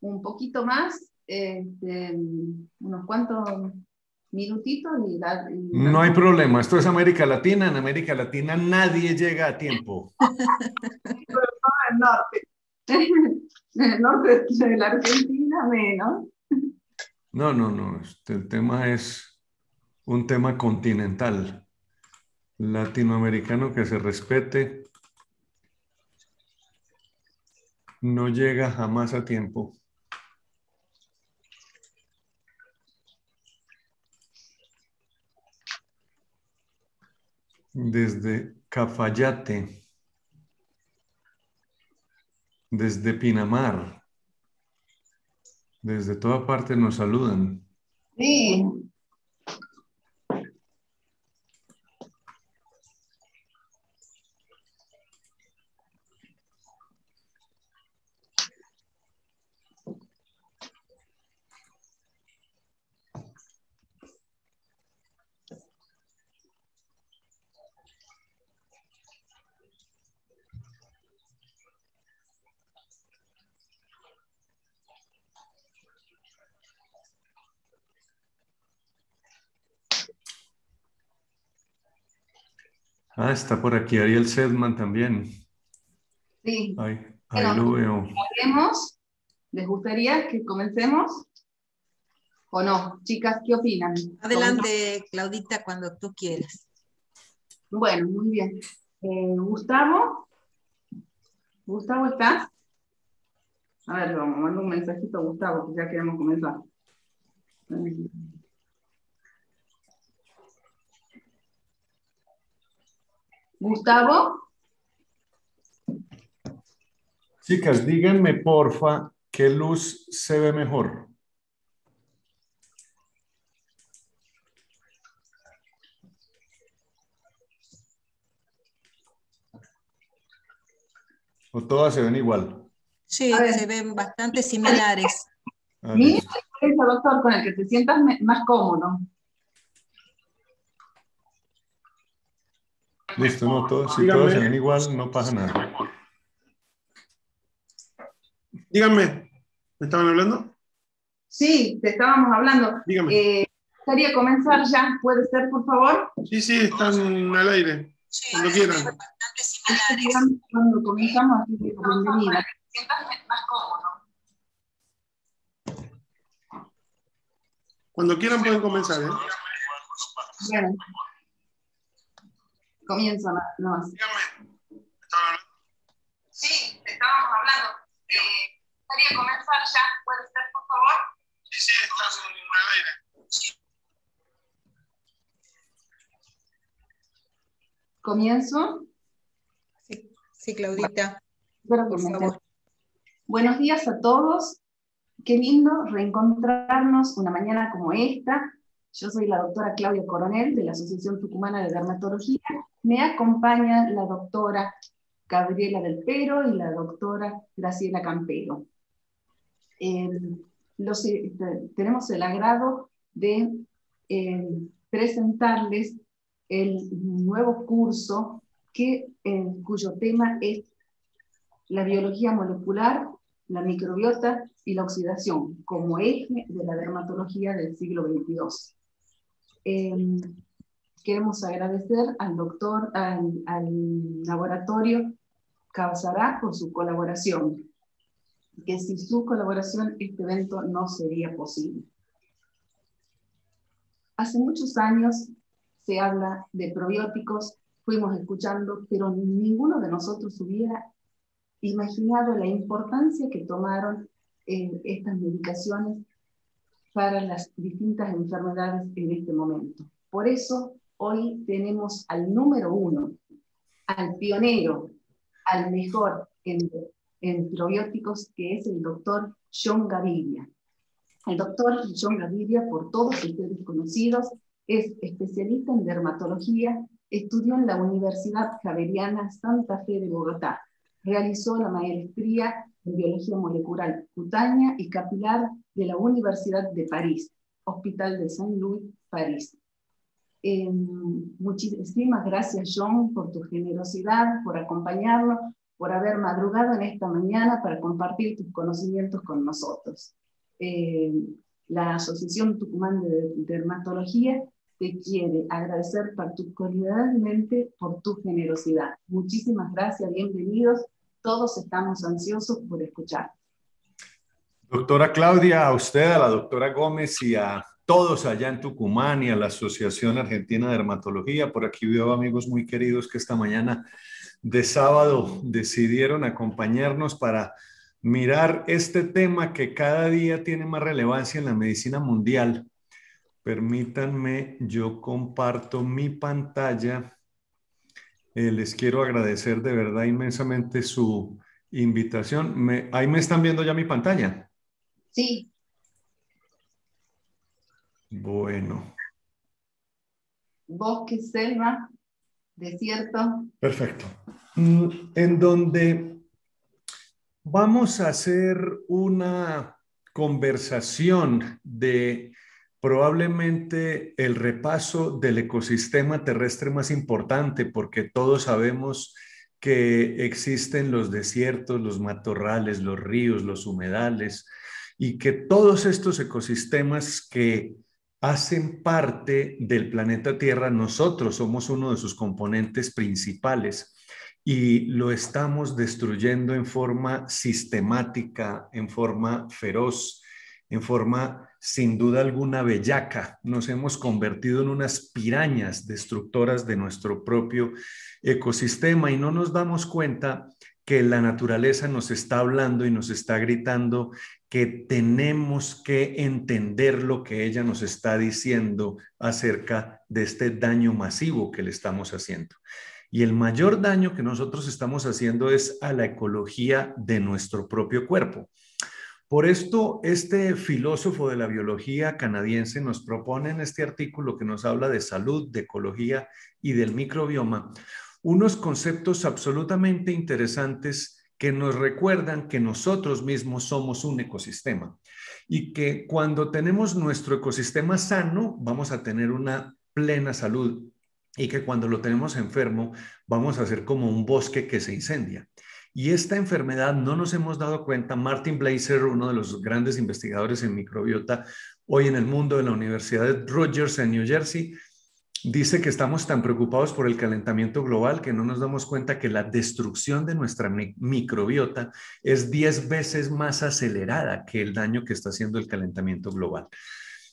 un poquito más, unos cuantos minutitos. No hay problema, esto es América Latina. En América Latina nadie llega a tiempo. Pero no el norte. En el norte de la Argentina menos. No. El tema es un tema continental, latinoamericano que se respete. No llega jamás a tiempo. Desde Cafayate, desde Pinamar, desde toda parte nos saludan. Sí. Ah, está por aquí Ariel Sedman también. Sí. Ahí lo veo. ¿Les gustaría que comencemos? ¿O no? Chicas, ¿qué opinan? Adelante, Claudita, cuando tú quieras. Bueno, muy bien. Gustavo ¿estás? A ver, vamos, mando un mensajito a Gustavo, que ya queremos comenzar. Gustavo. Chicas, díganme porfa qué luz se ve mejor. ¿O todas se ven igual? Sí, se ven bastante similares. Mira la diferencia, doctor, con el que te sientas más cómodo. Listo, no, si todas se ven igual, no pasa nada. Díganme, ¿me estaban hablando? Sí, te estábamos hablando. Dígame. ¿Gustaría comenzar ya? ¿Puede ser, por favor? Sí, están al aire. Sí, cuando quieran. Bastante similares. Cuando comenzamos, así que bienvenida. Más cómodo. Cuando quieran pueden comenzar, ¿eh? Bien. Comienza nomás. Díganme, ¿me estaban hablando? Sí, te estábamos hablando. ¿Gustaría comenzar ya? ¿Puede ser, por favor? Sí, están al aire. ¿Comienzo? Sí, Claudita. Espero que me estén. Buenos días a todos. Qué lindo reencontrarnos una mañana como esta. Yo soy la doctora Claudia Coronel de la Asociación Tucumana de Dermatología. Me acompaña la doctora Gabriela del Pero y la doctora Graciela Campero. Tenemos el agrado de presentarles el nuevo curso cuyo tema es la biología molecular, la microbiota y la oxidación como eje de la dermatología del siglo XXII. Queremos agradecer al laboratorio Kawsara por su colaboración, que sin su colaboración este evento no sería posible. Hace muchos años se habla de probióticos, fuimos escuchando, pero ninguno de nosotros hubiera imaginado la importancia que tomaron estas medicaciones para las distintas enfermedades en este momento. Por eso hoy tenemos al número uno, al pionero, al mejor en probióticos, que es el doctor John Gaviria. El doctor John Gaviria, por todos ustedes conocidos, es especialista en dermatología, estudió en la Universidad Javeriana Santa Fe de Bogotá, realizó la maestría en biología molecular cutánea y capilar de la Universidad de París, Hospital de Saint-Louis, París. Muchísimas gracias, John, por tu generosidad, por acompañarnos, por haber madrugado en esta mañana para compartir tus conocimientos con nosotros. La Asociación Tucumán de Dermatología te quiere agradecer particularmente por tu generosidad. Muchísimas gracias, bienvenidos. Todos estamos ansiosos por escuchar. Doctora Claudia, a usted, a la doctora Gómez y a todos allá en Tucumán y a la Asociación Argentina de Dermatología. Por aquí veo amigos muy queridos que esta mañana de sábado decidieron acompañarnos para mirar este tema que cada día tiene más relevancia en la medicina mundial. Permítanme, yo comparto mi pantalla. Les quiero agradecer de verdad inmensamente su invitación. ¿Ahí me están viendo ya mi pantalla? Sí. Bueno. Bosque, selva, desierto. Perfecto. En donde vamos a hacer una conversación de probablemente el repaso del ecosistema terrestre más importante, porque todos sabemos que existen los desiertos, los matorrales, los ríos, los humedales, y que todos estos ecosistemas que hacen parte del planeta Tierra, nosotros somos uno de sus componentes principales y lo estamos destruyendo en forma sistemática, en forma feroz, en forma sin duda alguna bellaca. Nos hemos convertido en unas pirañas destructoras de nuestro propio ecosistema y no nos damos cuenta que la naturaleza nos está hablando y nos está gritando que tenemos que entender lo que ella nos está diciendo acerca de este daño masivo que le estamos haciendo. Y el mayor daño que nosotros estamos haciendo es a la ecología de nuestro propio cuerpo. Por esto, este filósofo de la biología canadiense nos propone en este artículo que nos habla de salud, de ecología y del microbioma, unos conceptos absolutamente interesantes que nos recuerdan que nosotros mismos somos un ecosistema y que cuando tenemos nuestro ecosistema sano vamos a tener una plena salud y que cuando lo tenemos enfermo vamos a ser como un bosque que se incendia. Y esta enfermedad no nos hemos dado cuenta. Martin Blaser, uno de los grandes investigadores en microbiota hoy en el mundo de la Universidad de Rutgers en New Jersey, dice que estamos tan preocupados por el calentamiento global que no nos damos cuenta que la destrucción de nuestra microbiota es 10 veces más acelerada que el daño que está haciendo el calentamiento global.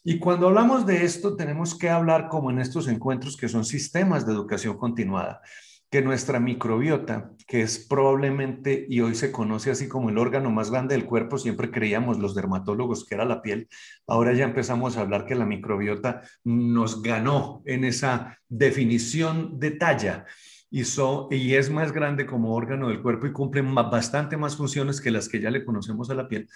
Y cuando hablamos de esto, tenemos que hablar como en estos encuentros que son sistemas de educación continuada, que nuestra microbiota, que es probablemente, y hoy se conoce así como el órgano más grande del cuerpo, siempre creíamos los dermatólogos que era la piel, ahora ya empezamos a hablar que la microbiota nos ganó en esa definición de talla y es más grande como órgano del cuerpo y cumple bastante más funciones que las que ya le conocemos a la piel.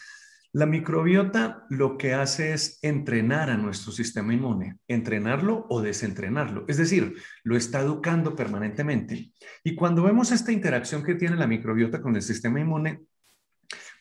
La microbiota lo que hace es entrenar a nuestro sistema inmune, entrenarlo o desentrenarlo, es decir, lo está educando permanentemente. Y cuando vemos esta interacción que tiene la microbiota con el sistema inmune,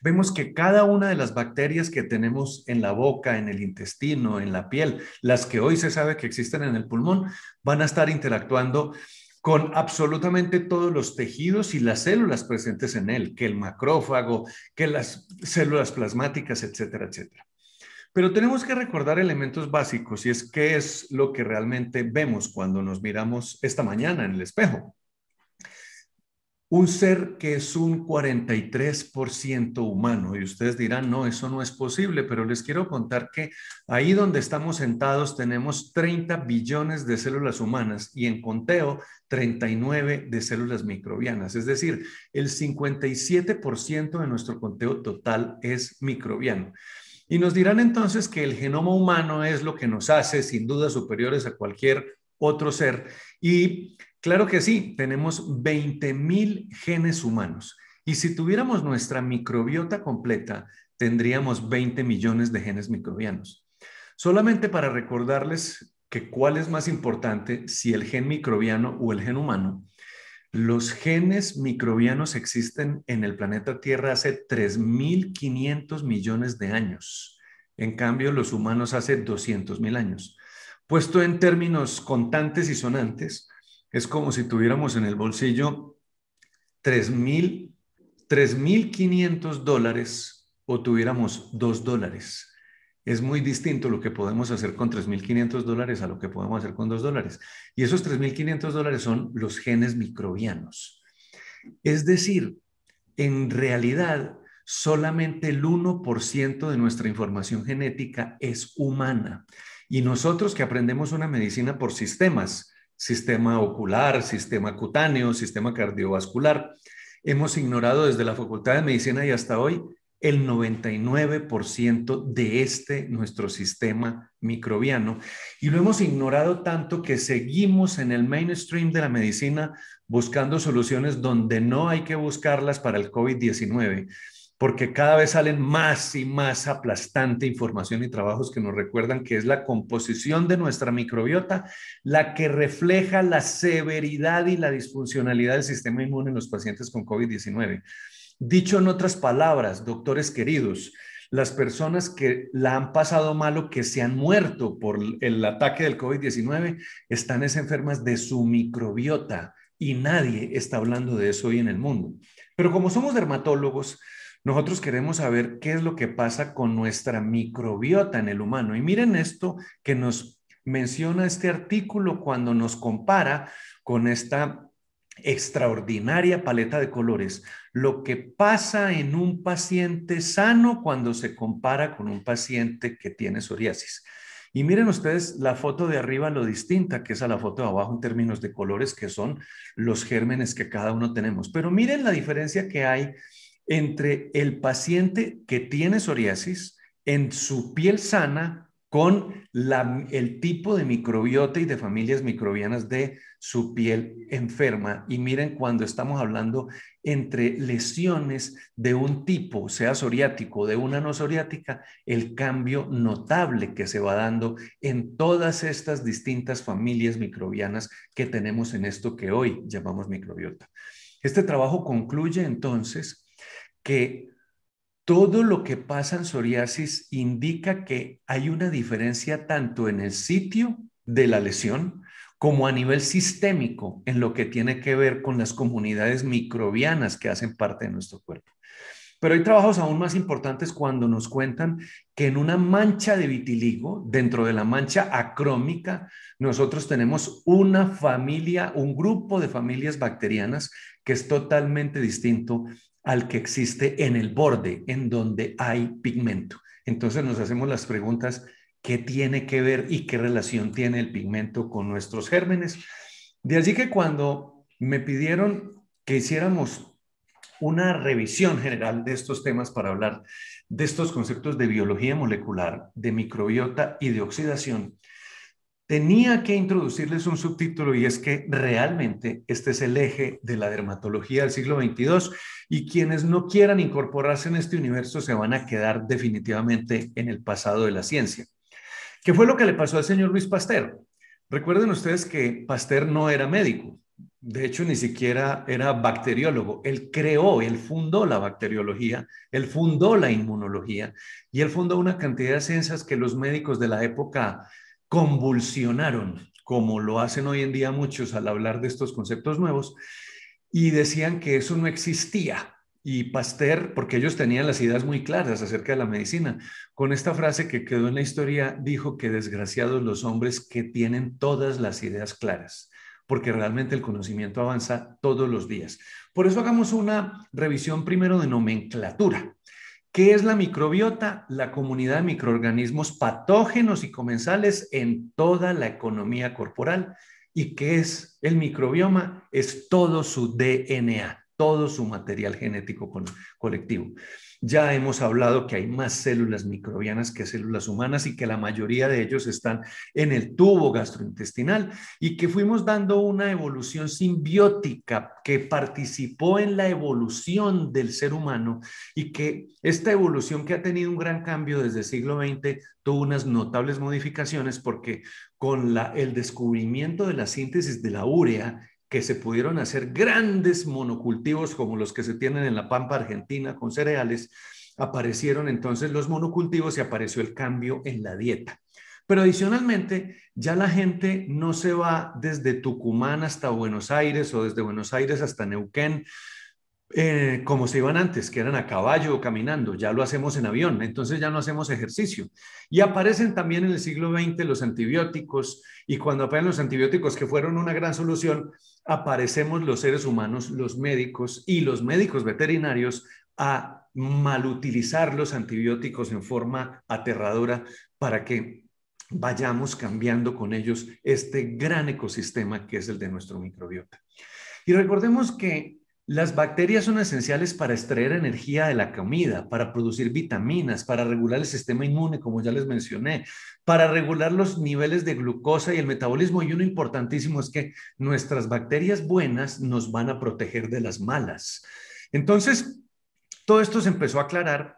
vemos que cada una de las bacterias que tenemos en la boca, en el intestino, en la piel, las que hoy se sabe que existen en el pulmón, van a estar interactuando con absolutamente todos los tejidos y las células presentes en él, que el macrófago, que las células plasmáticas, etcétera, etcétera. Pero tenemos que recordar elementos básicos y es qué es lo que realmente vemos cuando nos miramos esta mañana en el espejo. Un ser que es un 43% humano y ustedes dirán, no, eso no es posible, pero les quiero contar que ahí donde estamos sentados tenemos 30 billones de células humanas y en conteo 39 de células microbianas, es decir, el 57% de nuestro conteo total es microbiano. Y nos dirán entonces que el genoma humano es lo que nos hace sin duda superiores a cualquier otro ser y claro que sí, tenemos 20,000 genes humanos y si tuviéramos nuestra microbiota completa, tendríamos 20 millones de genes microbianos. Solamente para recordarles que cuál es más importante, si el gen microbiano o el gen humano. Los genes microbianos existen en el planeta Tierra hace 3.500 millones de años. En cambio, los humanos hace 200.000 años. Puesto en términos contantes y sonantes, es como si tuviéramos en el bolsillo 3.000 $3.500 o tuviéramos $2. Es muy distinto lo que podemos hacer con $3.500 a lo que podemos hacer con $2. Y esos $3.500 son los genes microbianos. Es decir, en realidad, solamente el 1% de nuestra información genética es humana. Y nosotros que aprendemos una medicina por sistemas, sistema ocular, sistema cutáneo, sistema cardiovascular, hemos ignorado desde la Facultad de Medicina y hasta hoy el 99% de nuestro sistema microbiano. Y lo hemos ignorado tanto que seguimos en el mainstream de la medicina buscando soluciones donde no hay que buscarlas para el COVID-19, porque cada vez salen más y más aplastante información y trabajos que nos recuerdan que es la composición de nuestra microbiota la que refleja la severidad y la disfuncionalidad del sistema inmune en los pacientes con COVID-19. Dicho en otras palabras, doctores queridos, las personas que la han pasado mal o que se han muerto por el ataque del COVID-19 están enfermas de su microbiota y nadie está hablando de eso hoy en el mundo. Pero como somos dermatólogos, nosotros queremos saber qué es lo que pasa con nuestra microbiota en el humano. Y miren esto que nos menciona este artículo cuando nos compara con esta extraordinaria paleta de colores, lo que pasa en un paciente sano cuando se compara con un paciente que tiene psoriasis. Y miren ustedes la foto de arriba, lo distinta que es a la foto de abajo en términos de colores, que son los gérmenes que cada uno tenemos. Pero miren la diferencia que hay entre el paciente que tiene psoriasis en su piel sana con el tipo de microbiota y de familias microbianas de su piel enferma. Y miren cuando estamos hablando entre lesiones de un tipo, sea psoriático o de una no psoriática, el cambio notable que se va dando en todas estas distintas familias microbianas que tenemos en esto que hoy llamamos microbiota. Este trabajo concluye entonces que todo lo que pasa en psoriasis indica que hay una diferencia tanto en el sitio de la lesión como a nivel sistémico en lo que tiene que ver con las comunidades microbianas que hacen parte de nuestro cuerpo. Pero hay trabajos aún más importantes cuando nos cuentan que en una mancha de vitiligo, dentro de la mancha acrómica, nosotros tenemos una familia, un grupo de familias bacterianas que es totalmente distinto al que existe en el borde, en donde hay pigmento. Entonces nos hacemos las preguntas, ¿qué tiene que ver y qué relación tiene el pigmento con nuestros gérmenes? De allí que cuando me pidieron que hiciéramos una revisión general de estos temas para hablar de estos conceptos de biología molecular, de microbiota y de oxidación, tenía que introducirles un subtítulo y es que realmente este es el eje de la dermatología del siglo XXII y quienes no quieran incorporarse en este universo se van a quedar definitivamente en el pasado de la ciencia. ¿Qué fue lo que le pasó al señor Louis Pasteur? Recuerden ustedes que Pasteur no era médico, de hecho ni siquiera era bacteriólogo. Él creó, él fundó la bacteriología, él fundó la inmunología y él fundó una cantidad de ciencias que los médicos de la época convulsionaron, como lo hacen hoy en día muchos al hablar de estos conceptos nuevos, y decían que eso no existía. Y Pasteur, porque ellos tenían las ideas muy claras acerca de la medicina, con esta frase que quedó en la historia, dijo que desgraciados los hombres que tienen todas las ideas claras, porque realmente el conocimiento avanza todos los días. Por eso hagamos una revisión primero de nomenclatura. ¿Qué es la microbiota? La comunidad de microorganismos patógenos y comensales en toda la economía corporal. ¿Y qué es el microbioma? Es todo su DNA, todo su material genético colectivo. Ya hemos hablado que hay más células microbianas que células humanas y que la mayoría de ellos están en el tubo gastrointestinal y que fuimos dando una evolución simbiótica que participó en la evolución del ser humano y que esta evolución que ha tenido un gran cambio desde el siglo XX tuvo unas notables modificaciones porque con el descubrimiento de la síntesis de la urea, que se pudieron hacer grandes monocultivos como los que se tienen en la pampa argentina con cereales, aparecieron entonces los monocultivos y apareció el cambio en la dieta. Pero adicionalmente, ya la gente no se va desde Tucumán hasta Buenos Aires o desde Buenos Aires hasta Neuquén como se iban antes, que eran a caballo o caminando, ya lo hacemos en avión, entonces ya no hacemos ejercicio. Y aparecen también en el siglo XX los antibióticos, y cuando aparecen los antibióticos, que fueron una gran solución, aparecemos los seres humanos, los médicos y los médicos veterinarios a malutilizar los antibióticos en forma aterradora para que vayamos cambiando con ellos este gran ecosistema que es el de nuestro microbiota. Y recordemos que las bacterias son esenciales para extraer energía de la comida, para producir vitaminas, para regular el sistema inmune, como ya les mencioné, para regular los niveles de glucosa y el metabolismo. Y uno importantísimo es que nuestras bacterias buenas nos van a proteger de las malas. Entonces, todo esto se empezó a aclarar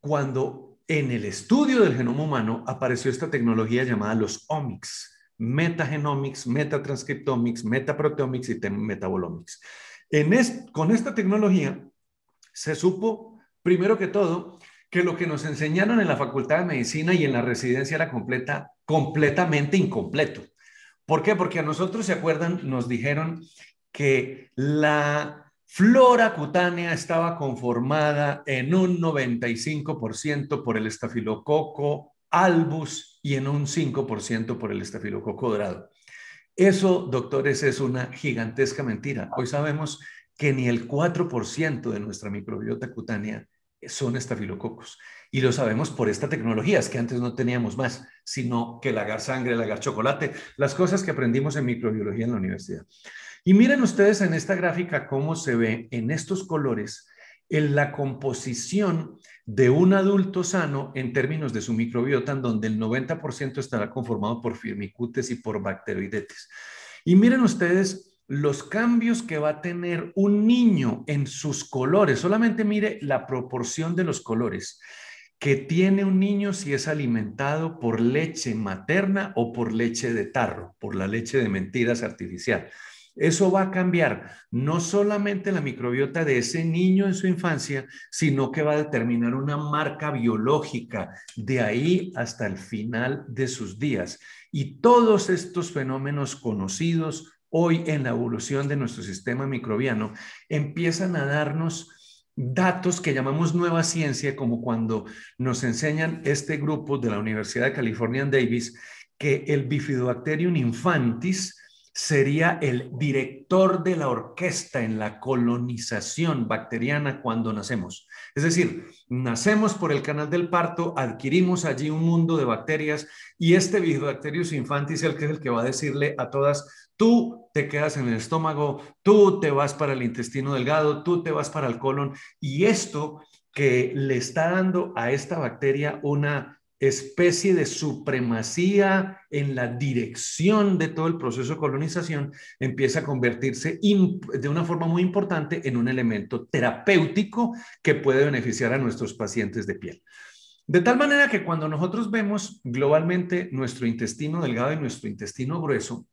cuando en el estudio del genoma humano apareció esta tecnología llamada los omics, metagenomics, metatranscriptomics, metaproteomics y metabolomics. Con esta tecnología se supo, primero que todo, que lo que nos enseñaron en la Facultad de Medicina y en la residencia era completamente incompleto. ¿Por qué? Porque a nosotros, ¿se acuerdan? Nos dijeron que la flora cutánea estaba conformada en un 95% por el estafilococo albus y en un 5% por el estafilococo dorado. Eso, doctores, es una gigantesca mentira. Hoy sabemos que ni el 4% de nuestra microbiota cutánea son estafilococos. Y lo sabemos por esta tecnología, es que antes no teníamos más, sino que el agar sangre, el agar chocolate, las cosas que aprendimos en microbiología en la universidad. Y miren ustedes en esta gráfica cómo se ve en estos colores en la composición de un adulto sano en términos de su microbiota, en donde el 90% estará conformado por firmicutes y por bacteroidetes. Y miren ustedes los cambios que va a tener un niño en sus colores. Solamente mire la proporción de los colores que tiene un niño si es alimentado por leche materna o por leche de tarro, por la leche de mentiras artificial. Eso va a cambiar no solamente la microbiota de ese niño en su infancia, sino que va a determinar una marca biológica de ahí hasta el final de sus días. Y todos estos fenómenos conocidos hoy en la evolución de nuestro sistema microbiano empiezan a darnos datos que llamamos nueva ciencia, como cuando nos enseñan este grupo de la Universidad de California en Davis que el Bifidobacterium infantis sería el director de la orquesta en la colonización bacteriana cuando nacemos. Es decir, nacemos por el canal del parto, adquirimos allí un mundo de bacterias y este Bifidobacterium infantis es el que va a decirle a todas: tú te quedas en el estómago, tú te vas para el intestino delgado, tú te vas para el colon. Y esto que le está dando a esta bacteria una especie de supremacía en la dirección de todo el proceso de colonización, empieza a convertirse de una forma muy importante en un elemento terapéutico que puede beneficiar a nuestros pacientes de piel. De tal manera que cuando nosotros vemos globalmente nuestro intestino delgado y nuestro intestino grueso,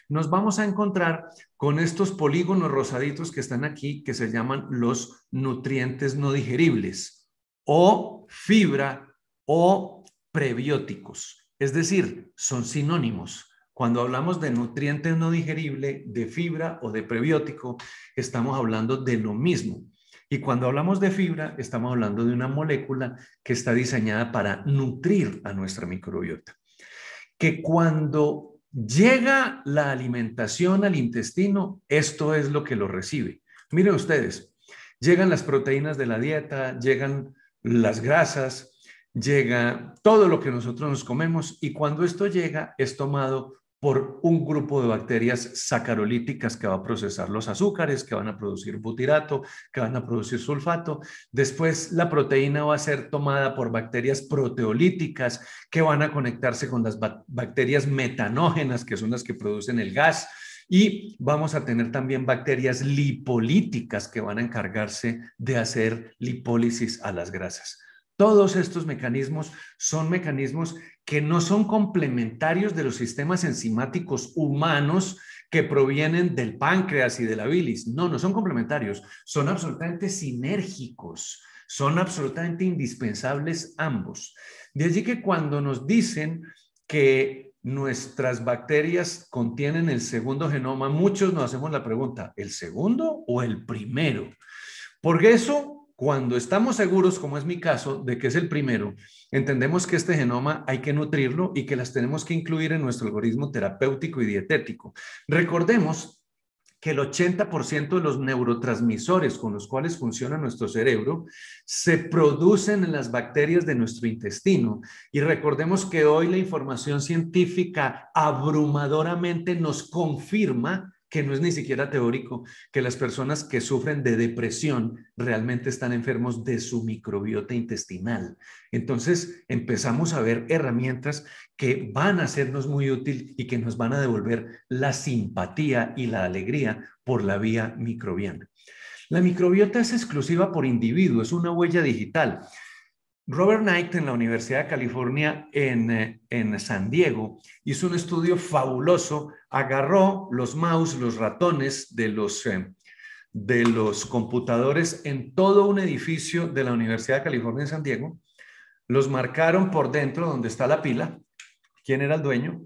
nos vamos a encontrar con estos polígonos rosaditos que están aquí, que se llaman los nutrientes no digeribles o fibra o prebióticos. Es decir, son sinónimos. Cuando hablamos de nutrientes no digerible, de fibra o de prebiótico, estamos hablando de lo mismo. Y cuando hablamos de fibra, estamos hablando de una molécula que está diseñada para nutrir a nuestra microbiota. Que cuando llega la alimentación al intestino, esto es lo que lo recibe. Miren ustedes, llegan las proteínas de la dieta, llegan las grasas, llega todo lo que nosotros nos comemos, y cuando esto llega es tomado por un grupo de bacterias sacarolíticas que va a procesar los azúcares, que van a producir butirato, que van a producir sulfato. Después la proteína va a ser tomada por bacterias proteolíticas que van a conectarse con las bacterias metanógenas, que son las que producen el gas. Y vamos a tener también bacterias lipolíticas que van a encargarse de hacer lipólisis a las grasas. Todos estos mecanismos son mecanismos que no son complementarios de los sistemas enzimáticos humanos que provienen del páncreas y de la bilis. No, no son complementarios, son absolutamente sinérgicos, son absolutamente indispensables ambos. De allí que cuando nos dicen que nuestras bacterias contienen el segundo genoma. Muchos nos hacemos la pregunta, ¿el segundo o el primero? Por eso, cuando estamos seguros, como es mi caso, de que es el primero, entendemos que este genoma hay que nutrirlo y que las tenemos que incluir en nuestro algoritmo terapéutico y dietético. Recordemos que el 80% de los neurotransmisores con los cuales funciona nuestro cerebro se producen en las bacterias de nuestro intestino. Y recordemos que hoy la información científica abrumadoramente nos confirma que no es ni siquiera teórico, que las personas que sufren de depresión realmente están enfermos de su microbiota intestinal. Entonces empezamos a ver herramientas que van a sernos muy útiles y que nos van a devolver la simpatía y la alegría por la vía microbiana. La microbiota es exclusiva por individuo, es una huella digital. Robert Knight en la Universidad de California en San Diego hizo un estudio fabuloso, agarró los mouse, los ratones de los computadores en todo un edificio de la Universidad de California en San Diego, los marcaron por dentro donde está la pila, quién era el dueño,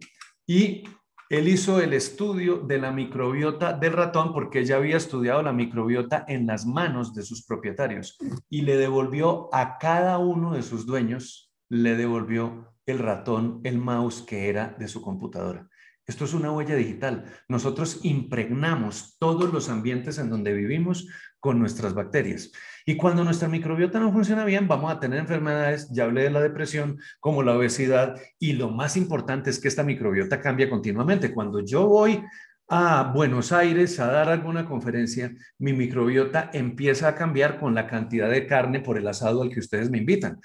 y él hizo el estudio de la microbiota del ratón porque ya había estudiado la microbiota en las manos de sus propietarios y le devolvió a cada uno de sus dueños, le devolvió el ratón, el mouse que era de su computadora. Esto es una huella digital. Nosotros impregnamos todos los ambientes en donde vivimos con nuestras bacterias. Y cuando nuestra microbiota no funciona bien, vamos a tener enfermedades, ya hablé de la depresión, como la obesidad, y lo más importante es que esta microbiota cambia continuamente. Cuando yo voy a Buenos Aires a dar alguna conferencia, mi microbiota empieza a cambiar con la cantidad de carne por el asado al que ustedes me invitan.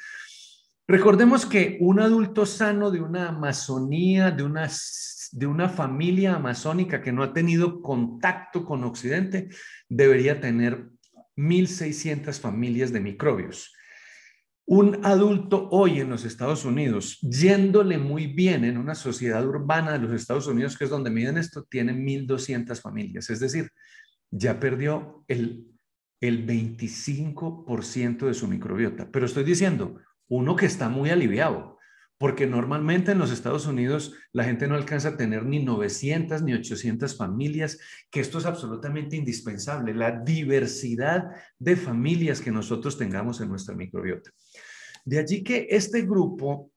Recordemos que un adulto sano de una Amazonía, de una familia amazónica que no ha tenido contacto con Occidente, debería tener 1.600 familias de microbios. Un adulto hoy en los Estados Unidos, yéndole muy bien en una sociedad urbana de los Estados Unidos, que es donde miden esto, tiene 1.200 familias. Es decir, ya perdió el 25% de su microbiota. Pero estoy diciendo, uno que está muy aliviado, porque normalmente en los Estados Unidos la gente no alcanza a tener ni 900 ni 800 familias, que esto es absolutamente indispensable, la diversidad de familias que nosotros tengamos en nuestra microbiota. De allí que este grupo,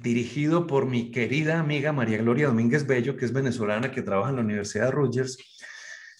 dirigido por mi querida amiga María Gloria Domínguez Bello, que es venezolana, que trabaja en la Universidad de Rutgers,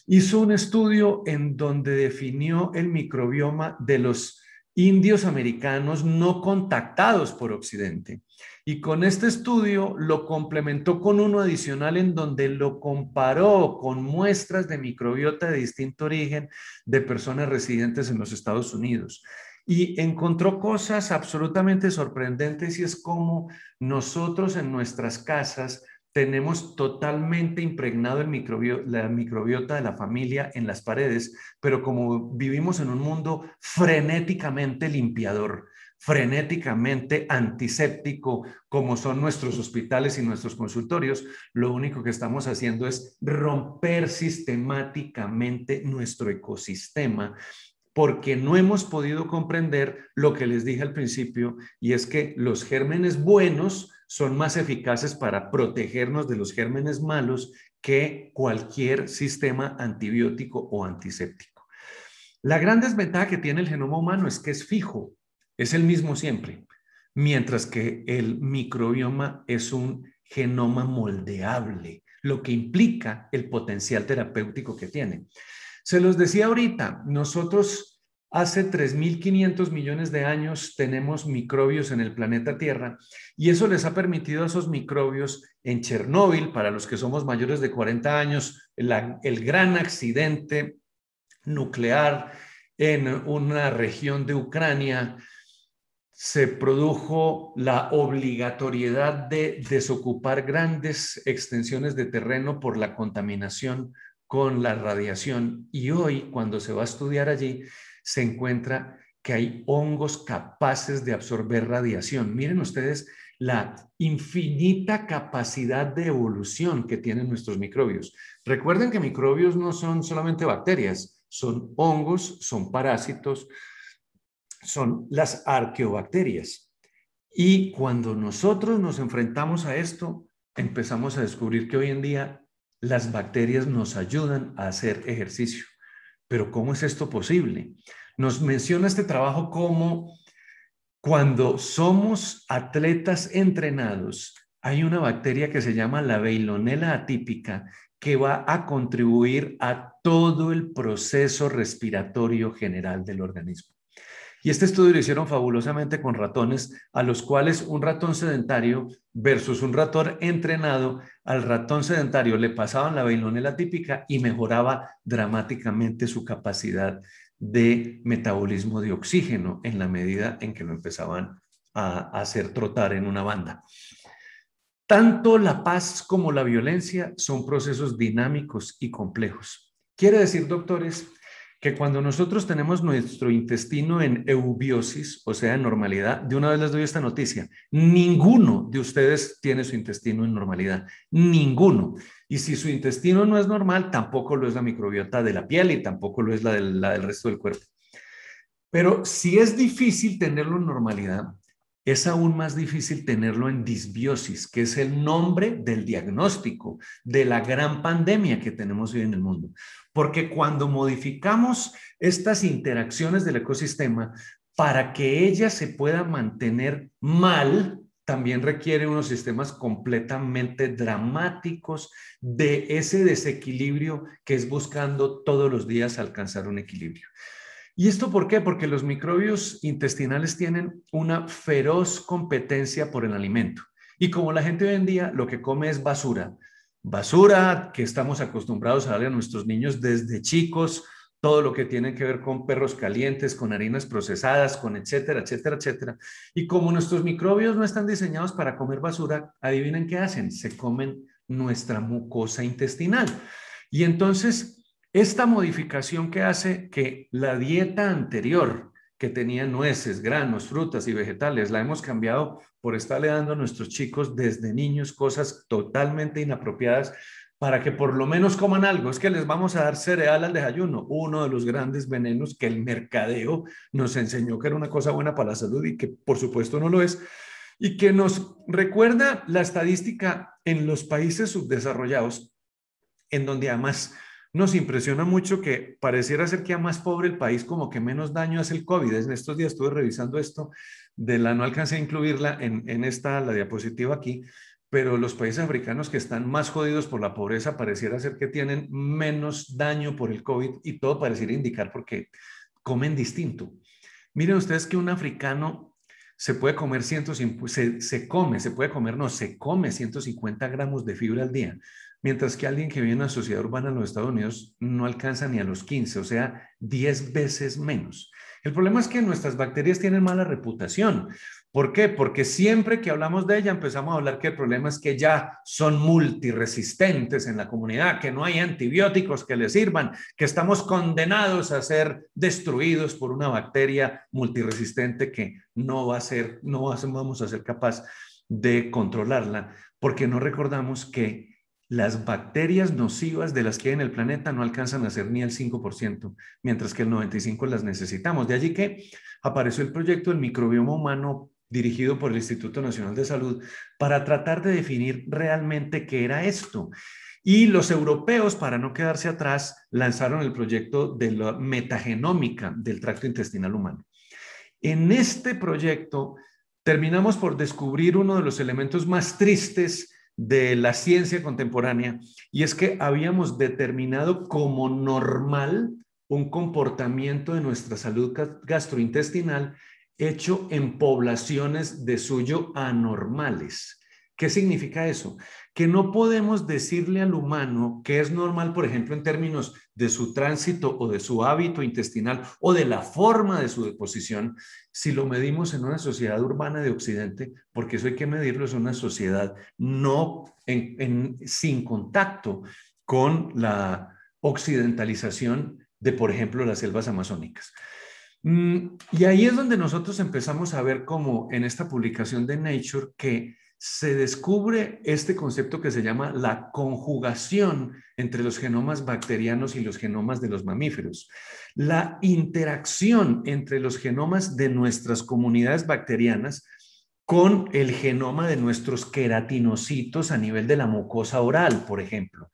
hizo un estudio en donde definió el microbioma de los indios americanos no contactados por Occidente. Y con este estudio lo complementó con uno adicional en donde lo comparó con muestras de microbiota de distinto origen de personas residentes en los Estados Unidos. Y encontró cosas absolutamente sorprendentes, y es como nosotros en nuestras casas tenemos totalmente impregnado la microbiota de la familia en las paredes, pero como vivimos en un mundo frenéticamente limpiador, frenéticamente antiséptico, como son nuestros hospitales y nuestros consultorios, lo único que estamos haciendo es romper sistemáticamente nuestro ecosistema, porque no hemos podido comprender lo que les dije al principio, y es que los gérmenes buenos son más eficaces para protegernos de los gérmenes malos que cualquier sistema antibiótico o antiséptico. La gran desventaja que tiene el genoma humano es que es fijo, es el mismo siempre, mientras que el microbioma es un genoma moldeable, lo que implica el potencial terapéutico que tiene. Se los decía ahorita, nosotros hace 3.500 millones de años tenemos microbios en el planeta Tierra, y eso les ha permitido a esos microbios en Chernóbil, para los que somos mayores de 40 años, el gran accidente nuclear en una región de Ucrania, se produjo la obligatoriedad de desocupar grandes extensiones de terreno por la contaminación con la radiación, y hoy cuando se va a estudiar allí se encuentra que hay hongos capaces de absorber radiación. Miren ustedes la infinita capacidad de evolución que tienen nuestros microbios. Recuerden que microbios no son solamente bacterias, son hongos, son parásitos, son las arqueobacterias. Y cuando nosotros nos enfrentamos a esto, empezamos a descubrir que hoy en día las bacterias nos ayudan a hacer ejercicio. Pero ¿cómo es esto posible? Nos menciona este trabajo como cuando somos atletas entrenados, hay una bacteria que se llama la Veillonella atípica que va a contribuir a todo el proceso respiratorio general del organismo. Y este estudio lo hicieron fabulosamente con ratones, a los cuales un ratón sedentario versus un ratón entrenado, al ratón sedentario le pasaban la Veillonella atípica y mejoraba dramáticamente su capacidad de metabolismo de oxígeno en la medida en que lo empezaban a hacer trotar en una banda. Tanto la paz como la violencia son procesos dinámicos y complejos. Quiere decir, doctores, que cuando nosotros tenemos nuestro intestino en eubiosis, o sea, en normalidad, de una vez les doy esta noticia, ninguno de ustedes tiene su intestino en normalidad, ninguno. Y si su intestino no es normal, tampoco lo es la microbiota de la piel y tampoco lo es la del resto del cuerpo. Pero si es difícil tenerlo en normalidad, es aún más difícil tenerlo en disbiosis, que es el nombre del diagnóstico de la gran pandemia que tenemos hoy en el mundo. Porque cuando modificamos estas interacciones del ecosistema, para que ella se pueda mantener mal, también requiere unos sistemas completamente dramáticos de ese desequilibrio que es buscando todos los días alcanzar un equilibrio. ¿Y esto por qué? Porque los microbios intestinales tienen una feroz competencia por el alimento. Y como la gente hoy en día lo que come es basura, basura que estamos acostumbrados a darle a nuestros niños desde chicos, todo lo que tiene que ver con perros calientes, con harinas procesadas, con etcétera, etcétera, etcétera. Y como nuestros microbios no están diseñados para comer basura, adivinen qué hacen, se comen nuestra mucosa intestinal. Y entonces esta modificación que hace que la dieta anterior, que tenía nueces, granos, frutas y vegetales, la hemos cambiado por estarle dando a nuestros chicos desde niños cosas totalmente inapropiadas para que por lo menos coman algo. Es que les vamos a dar cereal al desayuno, uno de los grandes venenos que el mercadeo nos enseñó que era una cosa buena para la salud y que por supuesto no lo es, y que nos recuerda la estadística en los países subdesarrollados, en donde además nos impresiona mucho que pareciera ser que a más pobre el país, como que menos daño hace el COVID. En estos días estuve revisando esto, no alcancé a incluirla en la diapositiva aquí, pero los países africanos que están más jodidos por la pobreza pareciera ser que tienen menos daño por el COVID y todo pareciera indicar porque comen distinto. Miren ustedes que un africano se puede comer 150 gramos de fibra al día. Mientras que alguien que vive en una sociedad urbana en los Estados Unidos no alcanza ni a los 15, o sea, 10 veces menos. El problema es que nuestras bacterias tienen mala reputación. ¿Por qué? Porque siempre que hablamos de ella empezamos a hablar que el problema es que ya son multiresistentes en la comunidad, que no hay antibióticos que les sirvan, que estamos condenados a ser destruidos por una bacteria multiresistente que no vamos a ser capaz de controlarla, porque no recordamos que las bacterias nocivas de las que hay en el planeta no alcanzan a ser ni el 5%, mientras que el 95% las necesitamos. De allí que apareció el proyecto del microbioma humano dirigido por el Instituto Nacional de Salud para tratar de definir realmente qué era esto. Y los europeos, para no quedarse atrás, lanzaron el proyecto de la metagenómica del tracto intestinal humano. En este proyecto terminamos por descubrir uno de los elementos más tristes de la ciencia contemporánea, y es que habíamos determinado como normal un comportamiento de nuestra salud gastrointestinal hecho en poblaciones de suyo anormales. ¿Qué significa eso? Que no podemos decirle al humano que es normal, por ejemplo, en términos de su tránsito o de su hábito intestinal o de la forma de su deposición, si lo medimos en una sociedad urbana de Occidente, porque eso hay que medirlo, es una sociedad sin contacto con la occidentalización de, por ejemplo, las selvas amazónicas. Y ahí es donde nosotros empezamos a ver como en esta publicación de Nature que se descubre este concepto que se llama la conjugación entre los genomas bacterianos y los genomas de los mamíferos. La interacción entre los genomas de nuestras comunidades bacterianas con el genoma de nuestros queratinocitos a nivel de la mucosa oral, por ejemplo.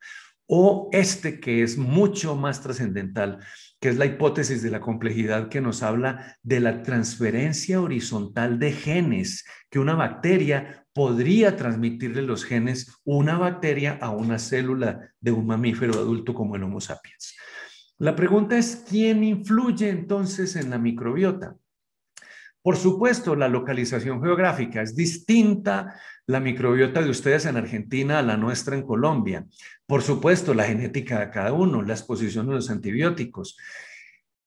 O este que es mucho más trascendental, que es la hipótesis de la complejidad que nos habla de la transferencia horizontal de genes, que una bacteria podría transmitirle los genes, una bacteria a una célula de un mamífero adulto como el Homo sapiens. La pregunta es, ¿quién influye entonces en la microbiota? Por supuesto, la localización geográfica es distinta, la microbiota de ustedes en Argentina a la nuestra en Colombia. Por supuesto, la genética de cada uno, la exposición a los antibióticos,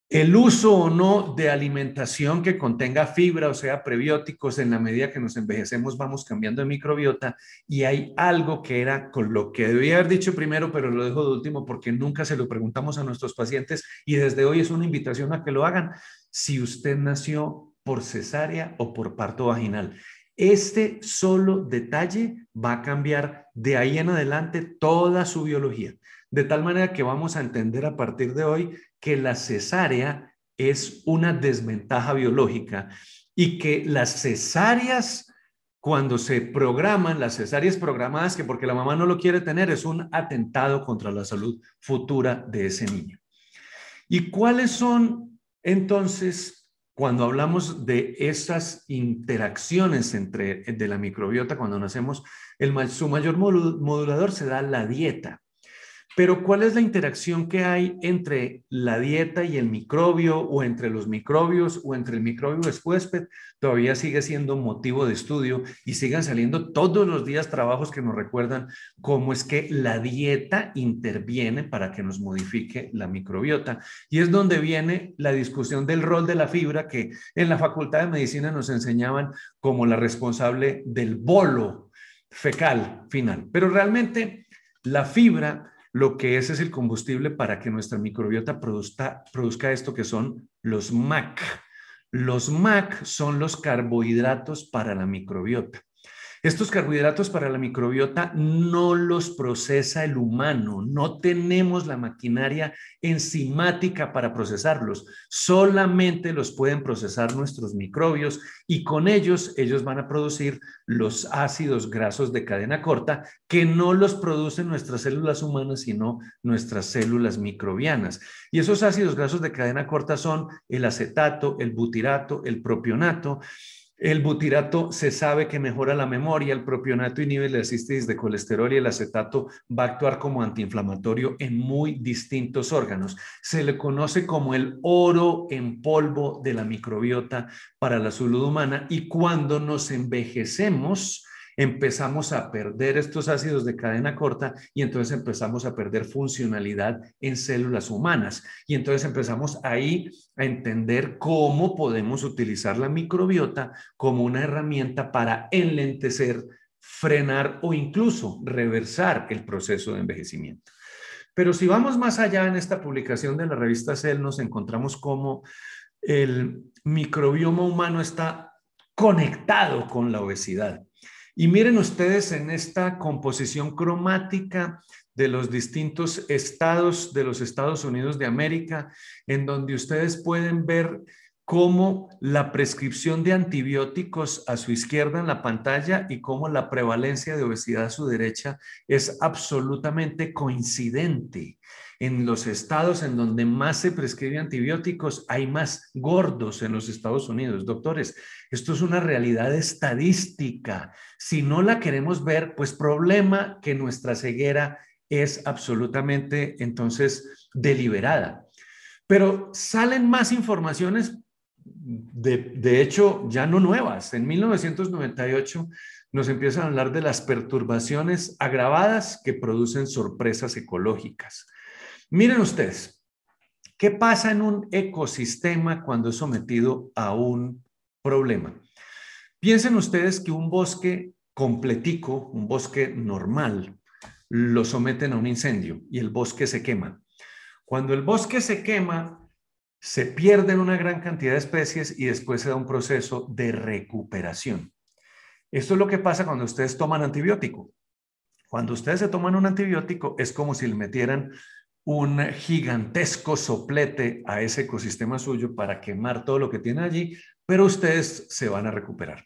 el uso o no de alimentación que contenga fibra, o sea, prebióticos. En la medida que nos envejecemos vamos cambiando de microbiota, y hay algo que era con lo que debía haber dicho primero, pero lo dejo de último porque nunca se lo preguntamos a nuestros pacientes y desde hoy es una invitación a que lo hagan. Si usted nació por cesárea o por parto vaginal, este solo detalle va a cambiar de ahí en adelante toda su biología. De tal manera que vamos a entender a partir de hoy que la cesárea es una desventaja biológica y que las cesáreas, cuando se programan, las cesáreas programadas, que porque la mamá no lo quiere tener, es un atentado contra la salud futura de ese niño. ¿Y cuáles son entonces, cuando hablamos de esas interacciones de la microbiota cuando nacemos, su mayor modulador se da la dieta? Pero ¿cuál es la interacción que hay entre la dieta y el microbio, o entre los microbios, o entre el microbio huésped? Todavía sigue siendo motivo de estudio y siguen saliendo todos los días trabajos que nos recuerdan cómo es que la dieta interviene para que nos modifique la microbiota. Y es donde viene la discusión del rol de la fibra, que en la Facultad de Medicina nos enseñaban como la responsable del bolo fecal final. Pero realmente la fibra lo que es el combustible para que nuestra microbiota produzca esto que son los MAC. Los MAC son los carbohidratos para la microbiota. Estos carbohidratos para la microbiota no los procesa el humano, no tenemos la maquinaria enzimática para procesarlos, solamente los pueden procesar nuestros microbios, y con ellos van a producir los ácidos grasos de cadena corta, que no los producen nuestras células humanas, sino nuestras células microbianas. Y esos ácidos grasos de cadena corta son el acetato, el butirato, el propionato. El butirato se sabe que mejora la memoria, el propionato inhibe la síntesis de colesterol y el acetato va a actuar como antiinflamatorio en muy distintos órganos. Se le conoce como el oro en polvo de la microbiota para la salud humana, y cuando nos envejecemos empezamos a perder estos ácidos de cadena corta, y entonces empezamos a perder funcionalidad en células humanas, y entonces empezamos ahí a entender cómo podemos utilizar la microbiota como una herramienta para enlentecer, frenar o incluso reversar el proceso de envejecimiento. Pero si vamos más allá, en esta publicación de la revista Cell nos encontramos cómo el microbioma humano está conectado con la obesidad. Y miren ustedes en esta composición cromática de los distintos estados de los Estados Unidos de América, en donde ustedes pueden ver cómo la prescripción de antibióticos a su izquierda en la pantalla y cómo la prevalencia de obesidad a su derecha es absolutamente coincidente. En los estados en donde más se prescribe antibióticos hay más gordos en los Estados Unidos. Doctores, esto es una realidad estadística. Si no la queremos ver, pues problema que nuestra ceguera es absolutamente entonces deliberada. Pero salen más informaciones, de hecho ya no nuevas. En 1998 nos empiezan a hablar de las perturbaciones agravadas que producen sorpresas ecológicas. Miren ustedes, ¿qué pasa en un ecosistema cuando es sometido a un problema? Piensen ustedes que un bosque completico, un bosque normal, lo someten a un incendio y el bosque se quema. Cuando el bosque se quema, se pierden una gran cantidad de especies y después se da un proceso de recuperación. Esto es lo que pasa cuando ustedes toman antibiótico. Cuando ustedes se toman un antibiótico es como si le metieran un gigantesco soplete a ese ecosistema suyo para quemar todo lo que tiene allí, pero ustedes se van a recuperar.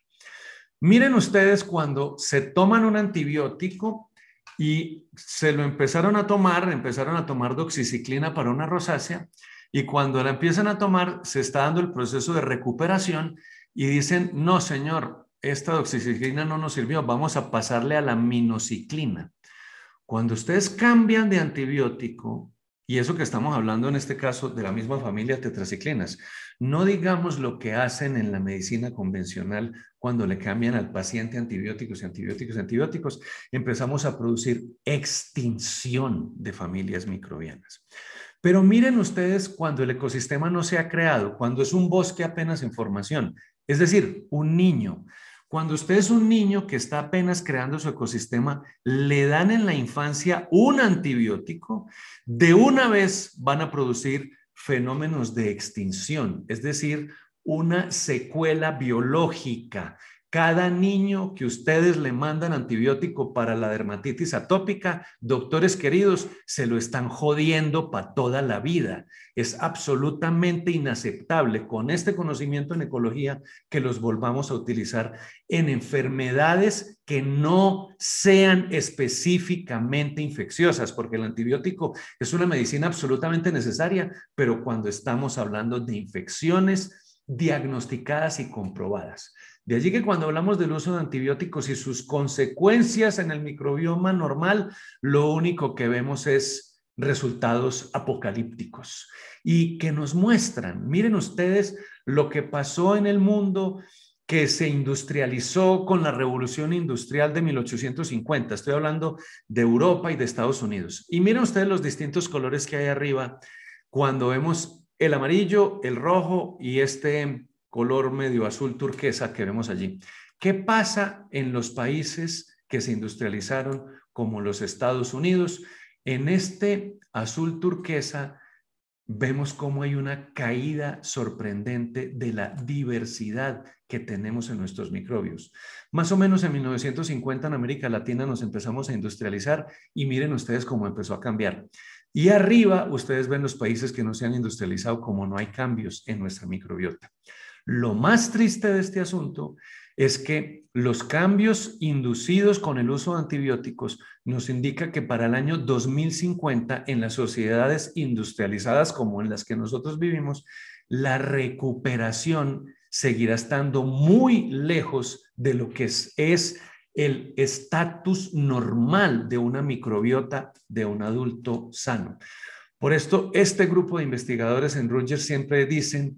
Miren ustedes cuando se toman un antibiótico y se lo empezaron a tomar doxiciclina para una rosácea, y cuando la empiezan a tomar se está dando el proceso de recuperación y dicen, no señor, esta doxiciclina no nos sirvió, vamos a pasarle a la minociclina. Cuando ustedes cambian de antibiótico, y eso que estamos hablando en este caso de la misma familia tetraciclinas, no digamos lo que hacen en la medicina convencional cuando le cambian al paciente antibióticos, empezamos a producir extinción de familias microbianas. Pero miren ustedes cuando el ecosistema no se ha creado, cuando es un bosque apenas en formación, es decir, un niño. Cuando usted es un niño que está apenas creando su ecosistema, le dan en la infancia un antibiótico, de una vez van a producir fenómenos de extinción, es decir, una secuela biológica. Cada niño que ustedes le mandan antibiótico para la dermatitis atópica, doctores queridos, se lo están jodiendo para toda la vida. Es absolutamente inaceptable con este conocimiento en ecología que los volvamos a utilizar en enfermedades que no sean específicamente infecciosas, porque el antibiótico es una medicina absolutamente necesaria, pero cuando estamos hablando de infecciones diagnosticadas y comprobadas. De allí que cuando hablamos del uso de antibióticos y sus consecuencias en el microbioma normal, lo único que vemos es resultados apocalípticos y que nos muestran, miren ustedes lo que pasó en el mundo que se industrializó con la revolución industrial de 1850. Estoy hablando de Europa y de Estados Unidos. Y miren ustedes los distintos colores que hay arriba cuando vemos el amarillo, el rojo y este color medio azul turquesa que vemos allí. ¿Qué pasa en los países que se industrializaron como los Estados Unidos? En este azul turquesa vemos cómo hay una caída sorprendente de la diversidad que tenemos en nuestros microbios. Más o menos en 1950 en América Latina nos empezamos a industrializar y miren ustedes cómo empezó a cambiar. Y arriba ustedes ven los países que no se han industrializado, como no hay cambios en nuestra microbiota. Lo más triste de este asunto es que los cambios inducidos con el uso de antibióticos nos indica que para el año 2050 en las sociedades industrializadas como en las que nosotros vivimos, la recuperación seguirá estando muy lejos de lo que es el estatus normal de una microbiota de un adulto sano. Por esto, este grupo de investigadores en Rutgers siempre dicen: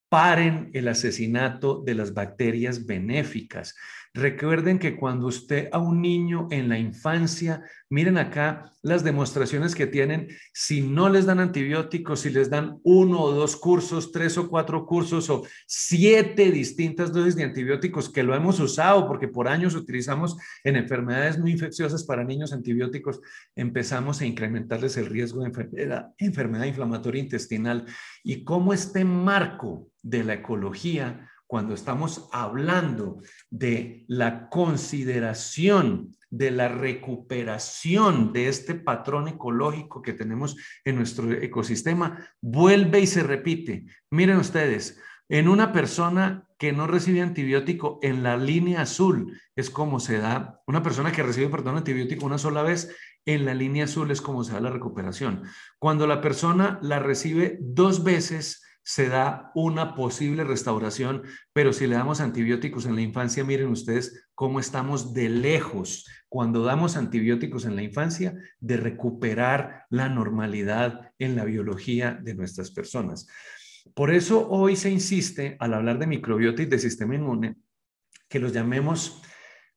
paren el asesinato de las bacterias benéficas. Recuerden que cuando usted a un niño en la infancia, miren acá las demostraciones que tienen, si no les dan antibióticos, si les dan 1 o 2 cursos, 3 o 4 cursos o 7 distintas dosis de antibióticos que lo hemos usado porque por años utilizamos en enfermedades muy infecciosas para niños antibióticos, empezamos a incrementarles el riesgo de enfermedad inflamatoria intestinal. Y cómo este marco de la ecología, cuando estamos hablando de la consideración de la recuperación de este patrón ecológico que tenemos en nuestro ecosistema, vuelve y se repite. Miren ustedes, en una persona que no recibe antibiótico en la línea azul es como se da, una persona que recibe, antibiótico una sola vez, en la línea azul es como se da la recuperación. Cuando la persona la recibe 2 veces, se da una posible restauración, pero si le damos antibióticos en la infancia, miren ustedes cómo estamos de lejos cuando damos antibióticos en la infancia de recuperar la normalidad en la biología de nuestras personas. Por eso hoy se insiste, al hablar de microbiota y de sistema inmune, que los llamemos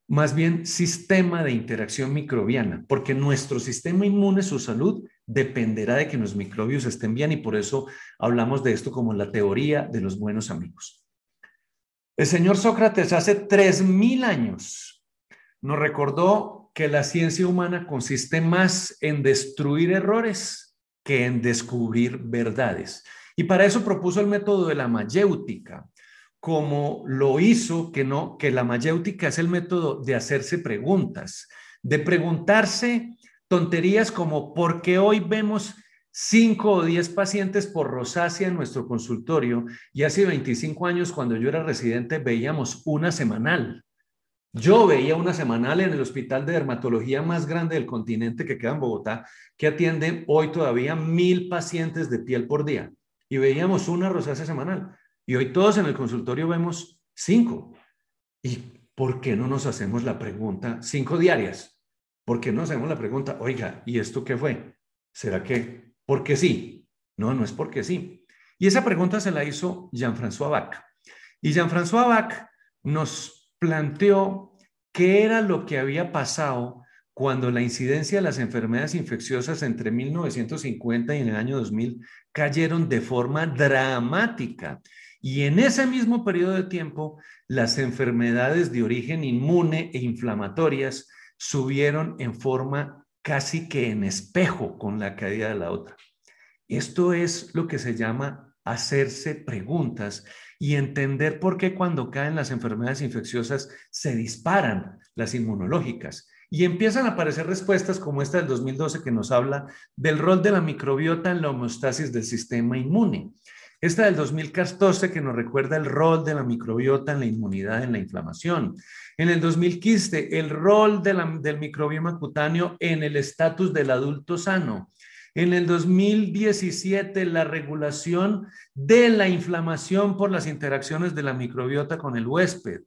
más bien sistema de interacción microbiana, porque nuestro sistema inmune, su salud, dependerá de que los microbios estén bien y por eso hablamos de esto como la teoría de los buenos amigos. El señor Sócrates hace 3000 años nos recordó que la ciencia humana consiste más en destruir errores que en descubrir verdades. Y para eso propuso el método de la mayéutica, como lo hizo, que la mayéutica es el método de hacerse preguntas, de preguntarse tonterías como ¿por qué hoy vemos 5 o 10 pacientes por rosácea en nuestro consultorio y hace 25 años cuando yo era residente veíamos una semanal? Yo veía una semanal en el hospital de dermatología más grande del continente que queda en Bogotá, que atienden hoy todavía 1000 pacientes de piel por día. Y veíamos una rosácea semanal. Y hoy todos en el consultorio vemos 5. ¿Y por qué no nos hacemos la pregunta, 5 diarias? ¿Por qué no hacemos la pregunta, oiga, ¿y esto qué fue? ¿Será que porque sí? No, no es porque sí. Y esa pregunta se la hizo Jean-François Bach. Y Jean-François Bach nos planteó qué era lo que había pasado cuando la incidencia de las enfermedades infecciosas entre 1950 y en el año 2000 cayeron de forma dramática. Y en ese mismo periodo de tiempo, las enfermedades de origen inmune e inflamatorias subieron en forma casi que en espejo con la caída de la otra. Esto es lo que se llama hacerse preguntas y entender por qué cuando caen las enfermedades infecciosas se disparan las inmunológicas y empiezan a aparecer respuestas como esta del 2012 que nos habla del rol de la microbiota en la homeostasis del sistema inmune. Esta del 2014 que nos recuerda el rol de la microbiota en la inmunidad, en la inflamación. En el 2015, el rol del microbioma cutáneo en el estatus del adulto sano. En el 2017, la regulación de la inflamación por las interacciones de la microbiota con el huésped.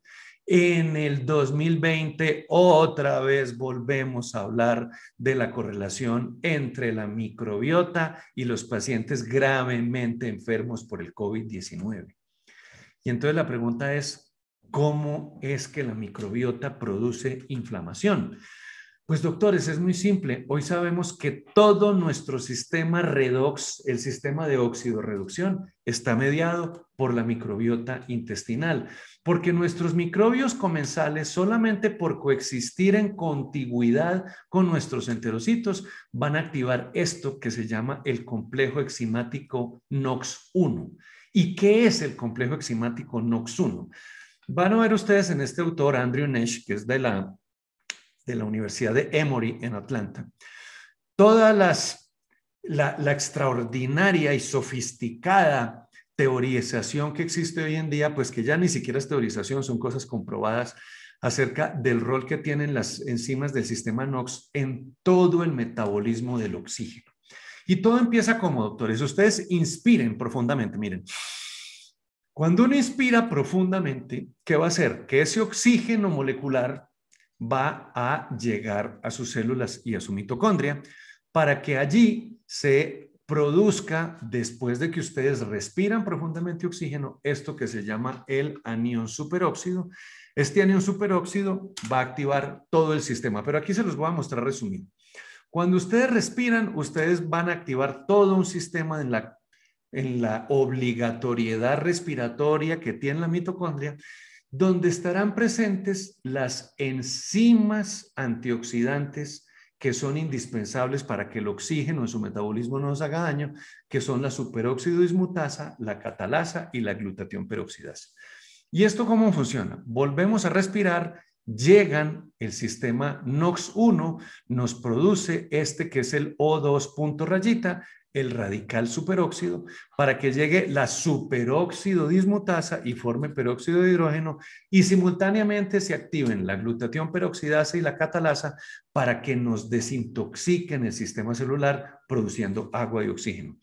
En el 2020, otra vez volvemos a hablar de la correlación entre la microbiota y los pacientes gravemente enfermos por el COVID-19. Y entonces la pregunta es, ¿cómo es que la microbiota produce inflamación? Pues doctores, es muy simple. Hoy sabemos que todo nuestro sistema redox, el sistema de oxidorreducción, está mediado por la microbiota intestinal, porque nuestros microbios comensales, solamente por coexistir en contigüidad con nuestros enterocitos, van a activar esto que se llama el complejo enzimático NOX1. ¿Y qué es el complejo enzimático NOX1? Van a ver ustedes en este autor, Andrew Nesh, que es de la Universidad de Emory en Atlanta, toda la extraordinaria y sofisticada teorización que existe hoy en día, pues que ya ni siquiera es teorización, son cosas comprobadas acerca del rol que tienen las enzimas del sistema NOX en todo el metabolismo del oxígeno. Y todo empieza como, doctores, ustedes inspiren profundamente, miren. Cuando uno inspira profundamente, ¿qué va a hacer? Que ese oxígeno molecular va a llegar a sus células y a su mitocondria para que allí se produzca, después de que ustedes respiran profundamente oxígeno, esto que se llama el anión superóxido. Este anión superóxido va a activar todo el sistema, pero aquí se los voy a mostrar resumido. Cuando ustedes respiran, ustedes van a activar todo un sistema en la obligatoriedad respiratoria que tiene la mitocondria, donde estarán presentes las enzimas antioxidantes que son indispensables para que el oxígeno en su metabolismo no nos haga daño, que son la superóxido dismutasa, la catalasa y la glutatión peroxidasa. ¿Y esto cómo funciona? Volvemos a respirar, llegan el sistema NOX1, nos produce este que es el O2 punto rayita, el radical superóxido, para que llegue la superóxido dismutasa y forme peróxido de hidrógeno y simultáneamente se activen la glutatión peroxidasa y la catalasa para que nos desintoxiquen el sistema celular produciendo agua y oxígeno.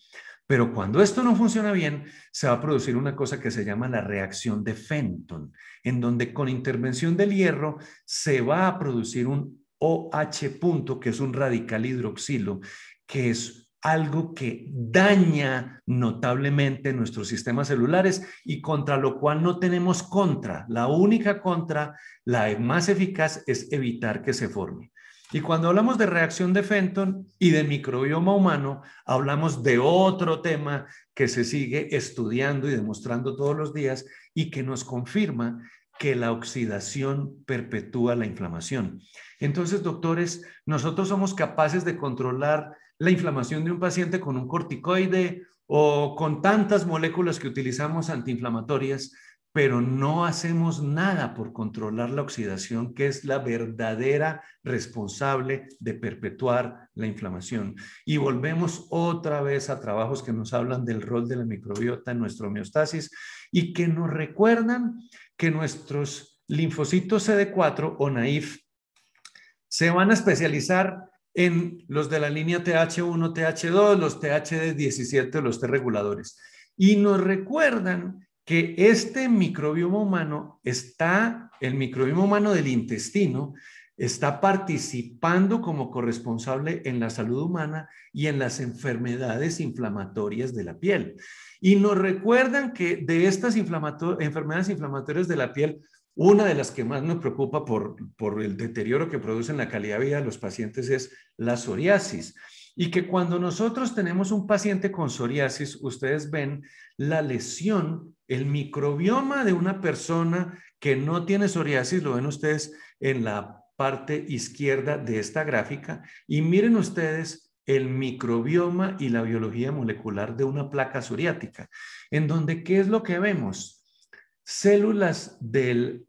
Pero cuando esto no funciona bien, se va a producir una cosa que se llama la reacción de Fenton, en donde con intervención del hierro se va a producir un OH punto, que es un radical hidroxilo, que es algo que daña notablemente nuestros sistemas celulares y contra lo cual no tenemos contra. La única contra, la más eficaz, es evitar que se forme. Y cuando hablamos de reacción de Fenton y de microbioma humano, hablamos de otro tema que se sigue estudiando y demostrando todos los días y que nos confirma que la oxidación perpetúa la inflamación. Entonces, doctores, nosotros somos capaces de controlar la inflamación de un paciente con un corticoide o con tantas moléculas que utilizamos antiinflamatorias, pero no hacemos nada por controlar la oxidación, que es la verdadera responsable de perpetuar la inflamación. Y volvemos otra vez a trabajos que nos hablan del rol de la microbiota en nuestra homeostasis y que nos recuerdan que nuestros linfocitos CD4 o naïf se van a especializar en los de la línea TH1, TH2, los THD17, los T reguladores. Y nos recuerdan que este microbioma humano el microbioma humano del intestino, está participando como corresponsable en la salud humana y en las enfermedades inflamatorias de la piel. Y nos recuerdan que de estas enfermedades inflamatorias de la piel, una de las que más nos preocupa por el deterioro que produce en la calidad de vida de los pacientes es la psoriasis. Y que cuando nosotros tenemos un paciente con psoriasis, ustedes ven la lesión, el microbioma de una persona que no tiene psoriasis, lo ven ustedes en la parte izquierda de esta gráfica, y miren ustedes el microbioma y la biología molecular de una placa psoriática, en donde, ¿qué es lo que vemos? Células del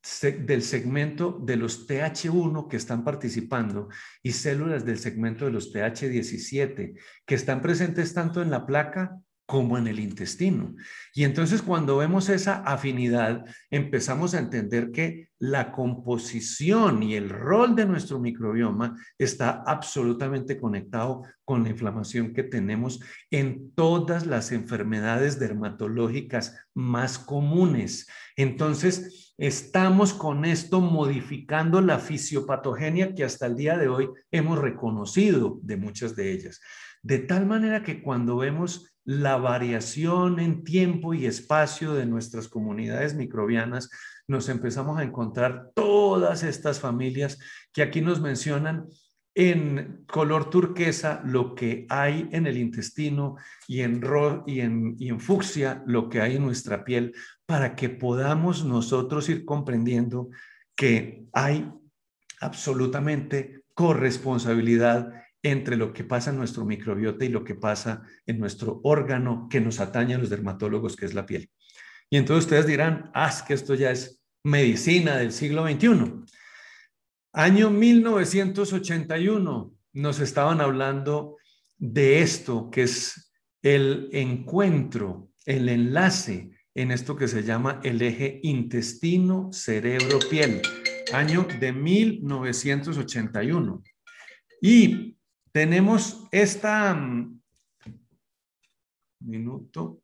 segmento de los TH1 que están participando y células del segmento de los TH17 que están presentes tanto en la placa como en el intestino. Y entonces cuando vemos esa afinidad, empezamos a entender que la composición y el rol de nuestro microbioma está absolutamente conectado con la inflamación que tenemos en todas las enfermedades dermatológicas más comunes. Entonces, estamos con esto modificando la fisiopatogenia que hasta el día de hoy hemos reconocido de muchas de ellas. De tal manera que cuando vemos la variación en tiempo y espacio de nuestras comunidades microbianas, nos empezamos a encontrar todas estas familias que aquí nos mencionan en color turquesa lo que hay en el intestino y en fucsia lo que hay en nuestra piel, para que podamos nosotros ir comprendiendo que hay absolutamente corresponsabilidad entre lo que pasa en nuestro microbiota y lo que pasa en nuestro órgano que nos atañe a los dermatólogos, que es la piel. Y entonces ustedes dirán, es que esto ya es medicina del siglo XXI. Año 1981 nos estaban hablando de esto, que es el encuentro, el enlace en esto que se llama el eje intestino-cerebro-piel. Año de 1981. Y tenemos minuto.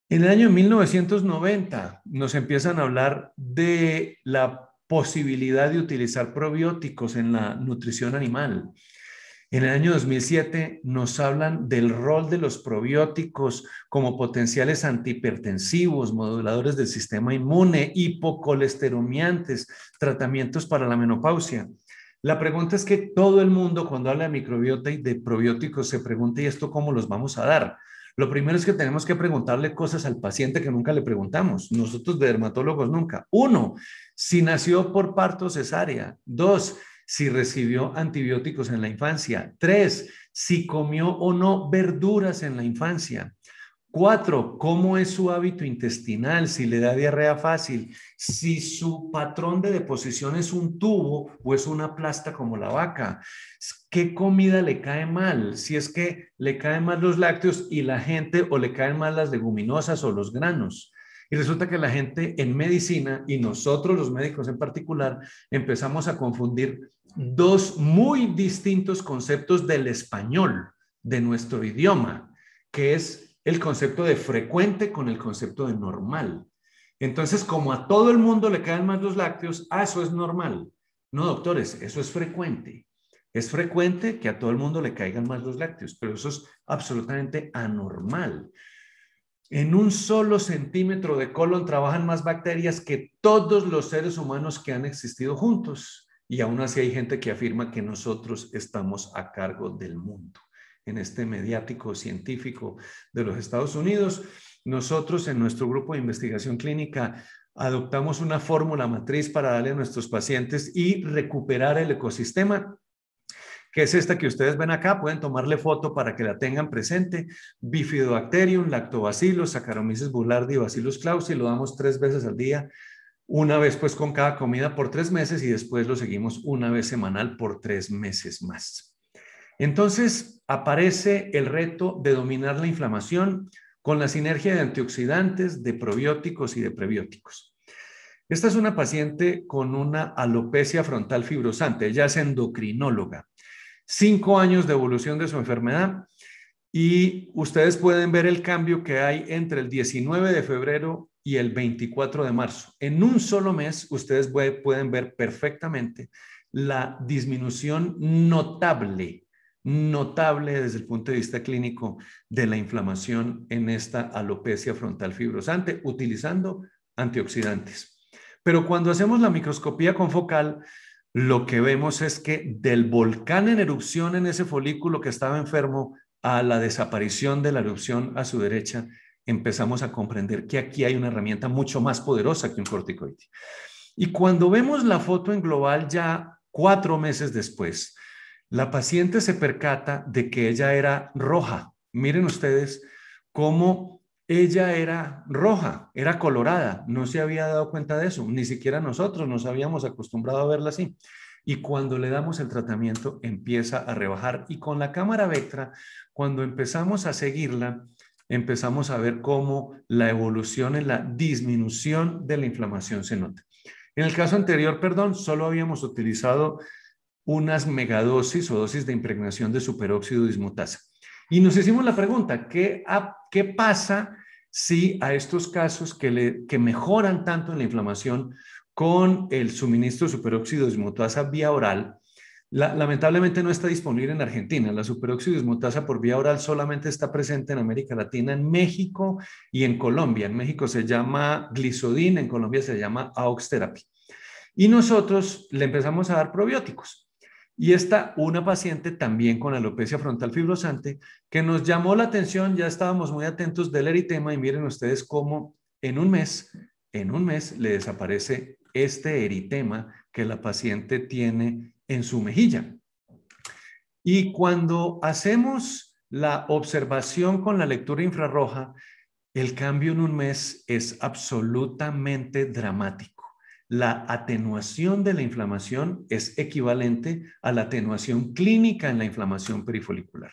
En el año 1990 nos empiezan a hablar de la posibilidad de utilizar probióticos en la nutrición animal. En el año 2007 nos hablan del rol de los probióticos como potenciales antihipertensivos, moduladores del sistema inmune, hipocolesteromiantes, tratamientos para la menopausia. La pregunta es que todo el mundo cuando habla de microbiota y de probióticos se pregunta, ¿y esto cómo los vamos a dar? Lo primero es que tenemos que preguntarle cosas al paciente que nunca le preguntamos. Nosotros de dermatólogos nunca. 1, si nació por parto cesárea. 2, si recibió antibióticos en la infancia. 3, si comió o no verduras en la infancia. 4, cómo es su hábito intestinal, si le da diarrea fácil, si su patrón de deposición es un tubo o es una plasta como la vaca, qué comida le cae mal, si es que le caen mal los lácteos y la gente o le caen mal las leguminosas o los granos. Y resulta que la gente en medicina y nosotros los médicos en particular empezamos a confundir dos muy distintos conceptos del español, de nuestro idioma, que es el concepto de frecuente con el concepto de normal. Entonces, como a todo el mundo le caen mal los lácteos, eso es normal. No, doctores, eso es frecuente. Es frecuente que a todo el mundo le caigan mal los lácteos, pero eso es absolutamente anormal. En un solo centímetro de colon trabajan más bacterias que todos los seres humanos que han existido juntos. Y aún así hay gente que afirma que nosotros estamos a cargo del mundo. En este mediático científico de los Estados Unidos, nosotros en nuestro grupo de investigación clínica adoptamos una fórmula matriz para darle a nuestros pacientes y recuperar el ecosistema, que es esta que ustedes ven acá. Pueden tomarle foto para que la tengan presente. Bifidobacterium, Lactobacillus, Saccharomyces boulardii, Bacillus clausi. Lo damos 3 veces al día, una vez pues con cada comida por 3 meses y después lo seguimos una vez semanal por 3 meses más. Entonces aparece el reto de dominar la inflamación con la sinergia de antioxidantes, de probióticos y de prebióticos. Esta es una paciente con una alopecia frontal fibrosante. Ella es endocrinóloga. 5 años de evolución de su enfermedad y ustedes pueden ver el cambio que hay entre el 19 de febrero y el 24 de marzo. En un solo mes ustedes pueden ver perfectamente la disminución notable desde el punto de vista clínico de la inflamación en esta alopecia frontal fibrosante utilizando antioxidantes. Pero cuando hacemos la microscopía confocal, lo que vemos es que del volcán en erupción en ese folículo que estaba enfermo a la desaparición de la erupción a su derecha, empezamos a comprender que aquí hay una herramienta mucho más poderosa que un corticoide. Y cuando vemos la foto en global ya 4 meses después, la paciente se percata de que ella era roja. Miren ustedes cómo ella era roja, era colorada. No se había dado cuenta de eso, ni siquiera nosotros nos habíamos acostumbrado a verla así. Y cuando le damos el tratamiento empieza a rebajar. Y con la cámara Vectra, cuando empezamos a seguirla, empezamos a ver cómo la evolución en la disminución de la inflamación se nota. En el caso anterior, solo habíamos utilizado unas megadosis o dosis de impregnación de superóxido dismutasa. Y nos hicimos la pregunta, ¿qué pasa si a estos casos que mejoran tanto en la inflamación con el suministro de superóxido dismutasa vía oral? Lamentablemente no está disponible en Argentina. La superóxido dismutasa por vía oral solamente está presente en América Latina, en México y en Colombia. En México se llama Glisodin, en Colombia se llama AUX Therapy. Y nosotros le empezamos a dar probióticos. Y una paciente también con alopecia frontal fibrosante que nos llamó la atención, ya estábamos muy atentos del eritema y miren ustedes cómo en un mes le desaparece este eritema que la paciente tiene en su mejilla. Y cuando hacemos la observación con la lectura infrarroja, el cambio en un mes es absolutamente dramático. La atenuación de la inflamación es equivalente a la atenuación clínica en la inflamación perifolicular.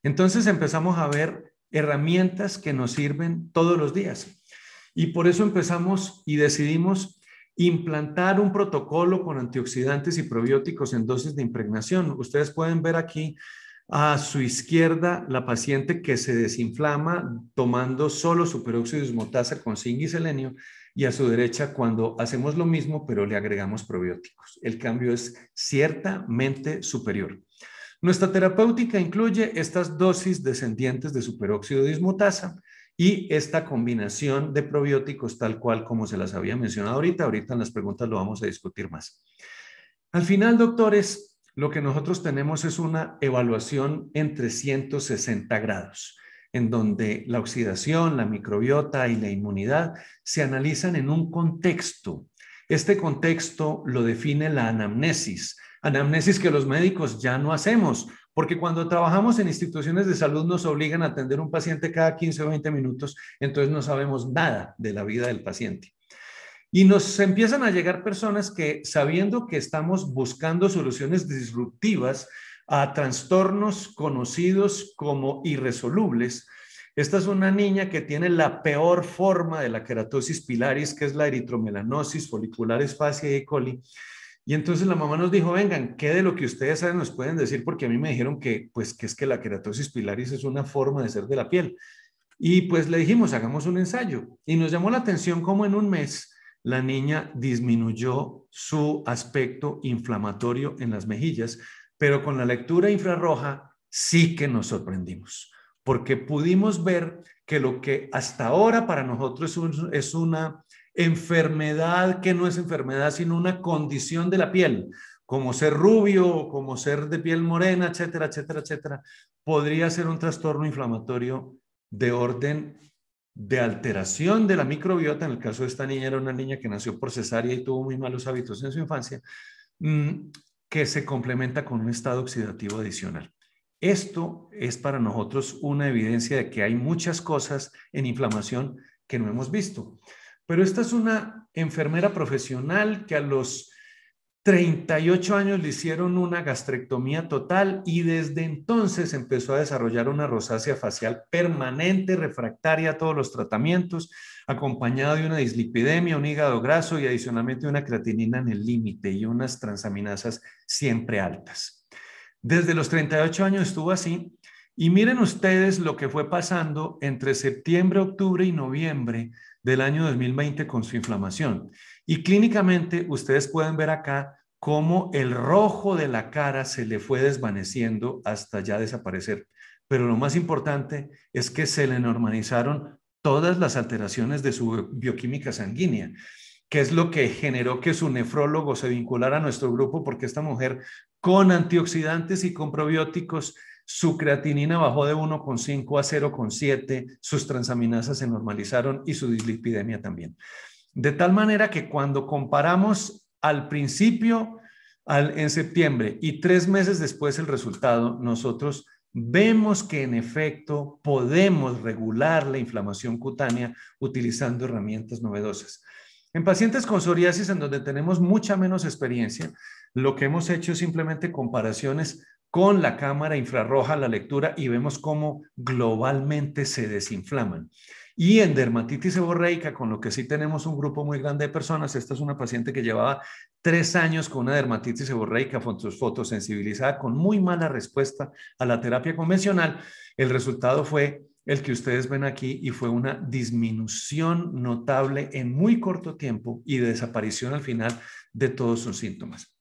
Entonces empezamos a ver herramientas que nos sirven todos los días. Y por eso empezamos y decidimos implantar un protocolo con antioxidantes y probióticos en dosis de impregnación. Ustedes pueden ver aquí a su izquierda la paciente que se desinflama tomando solo superóxido dismutasa con zinc y selenio, y a su derecha cuando hacemos lo mismo pero le agregamos probióticos. El cambio es ciertamente superior. Nuestra terapéutica incluye estas dosis descendientes de superóxido dismutasa y esta combinación de probióticos tal cual como se las había mencionado ahorita. Ahorita en las preguntas lo vamos a discutir más. Al final, doctores, lo que nosotros tenemos es una evaluación en 360 grados, en donde la oxidación, la microbiota y la inmunidad se analizan en un contexto. Este contexto lo define la anamnesis que los médicos ya no hacemos, porque cuando trabajamos en instituciones de salud nos obligan a atender un paciente cada 15 o 20 minutos, entonces no sabemos nada de la vida del paciente. Y nos empiezan a llegar personas que, sabiendo que estamos buscando soluciones disruptivas a trastornos conocidos como irresolubles. Esta es una niña que tiene la peor forma de la queratosis pilaris, que es la eritromelanosis folicular espácea y E. coli. Y entonces la mamá nos dijo, vengan, ¿qué de lo que ustedes saben nos pueden decir? Porque a mí me dijeron que es que la queratosis pilaris es una forma de ser de la piel. Y pues le dijimos, hagamos un ensayo. Y nos llamó la atención cómo en un mes la niña disminuyó su aspecto inflamatorio en las mejillas, pero con la lectura infrarroja sí que nos sorprendimos, porque pudimos ver que lo que hasta ahora para nosotros es una enfermedad que no es enfermedad, sino una condición de la piel, como ser rubio, como ser de piel morena, etcétera, etcétera, etcétera, podría ser un trastorno inflamatorio de orden de alteración de la microbiota. En el caso de esta niña era una niña que nació por cesárea y tuvo muy malos hábitos en su infancia, que se complementa con un estado oxidativo adicional. Esto es para nosotros una evidencia de que hay muchas cosas en inflamación que no hemos visto. Pero esta es una enfermera profesional que a los 38 años le hicieron una gastrectomía total y desde entonces empezó a desarrollar una rosácea facial permanente, refractaria a todos los tratamientos, acompañada de una dislipidemia, un hígado graso y adicionalmente una creatinina en el límite y unas transaminasas siempre altas. Desde los 38 años estuvo así y miren ustedes lo que fue pasando entre septiembre, octubre y noviembre del año 2020 con su inflamación. Y clínicamente ustedes pueden ver acá cómo el rojo de la cara se le fue desvaneciendo hasta ya desaparecer. Pero lo más importante es que se le normalizaron todas las alteraciones de su bioquímica sanguínea, que es lo que generó que su nefrólogo se vinculara a nuestro grupo, porque esta mujer con antioxidantes y con probióticos, su creatinina bajó de 1,5 a 0,7, sus transaminasas se normalizaron y su dislipidemia también. De tal manera que cuando comparamos al principio, en septiembre y 3 meses después el resultado, nosotros vemos que en efecto podemos regular la inflamación cutánea utilizando herramientas novedosas. En pacientes con psoriasis, en donde tenemos mucha menos experiencia, lo que hemos hecho es simplemente comparaciones con la cámara infrarroja, la lectura, y vemos cómo globalmente se desinflaman. Y en dermatitis seborreica, con lo que sí tenemos un grupo muy grande de personas, esta es una paciente que llevaba 3 años con una dermatitis seborreica fotosensibilizada con muy mala respuesta a la terapia convencional. El resultado fue el que ustedes ven aquí y fue una disminución notable en muy corto tiempo y de desaparición al final de todos sus síntomas.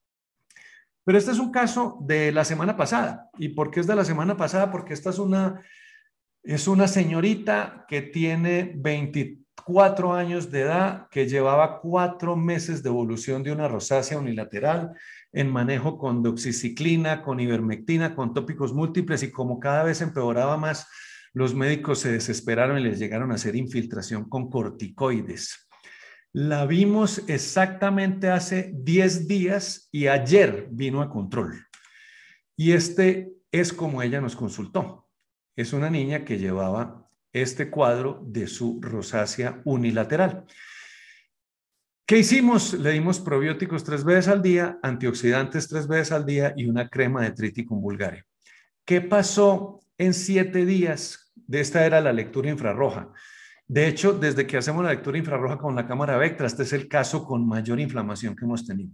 Pero este es un caso de la semana pasada. ¿Y por qué es de la semana pasada? Porque esta es una señorita que tiene 24 años de edad, que llevaba 4 meses de evolución de una rosácea unilateral en manejo con doxiciclina, con ivermectina, con tópicos múltiples, y como cada vez empeoraba más, los médicos se desesperaron y les llegaron a hacer infiltración con corticoides. La vimos exactamente hace 10 días y ayer vino a control. Y este es como ella nos consultó. Es una niña que llevaba este cuadro de su rosácea unilateral. ¿Qué hicimos? Le dimos probióticos 3 veces al día, antioxidantes 3 veces al día y una crema de Triticum vulgare. ¿Qué pasó en 7 días? De esta era la lectura infrarroja. De hecho, desde que hacemos la lectura infrarroja con la cámara Vectra, este es el caso con mayor inflamación que hemos tenido.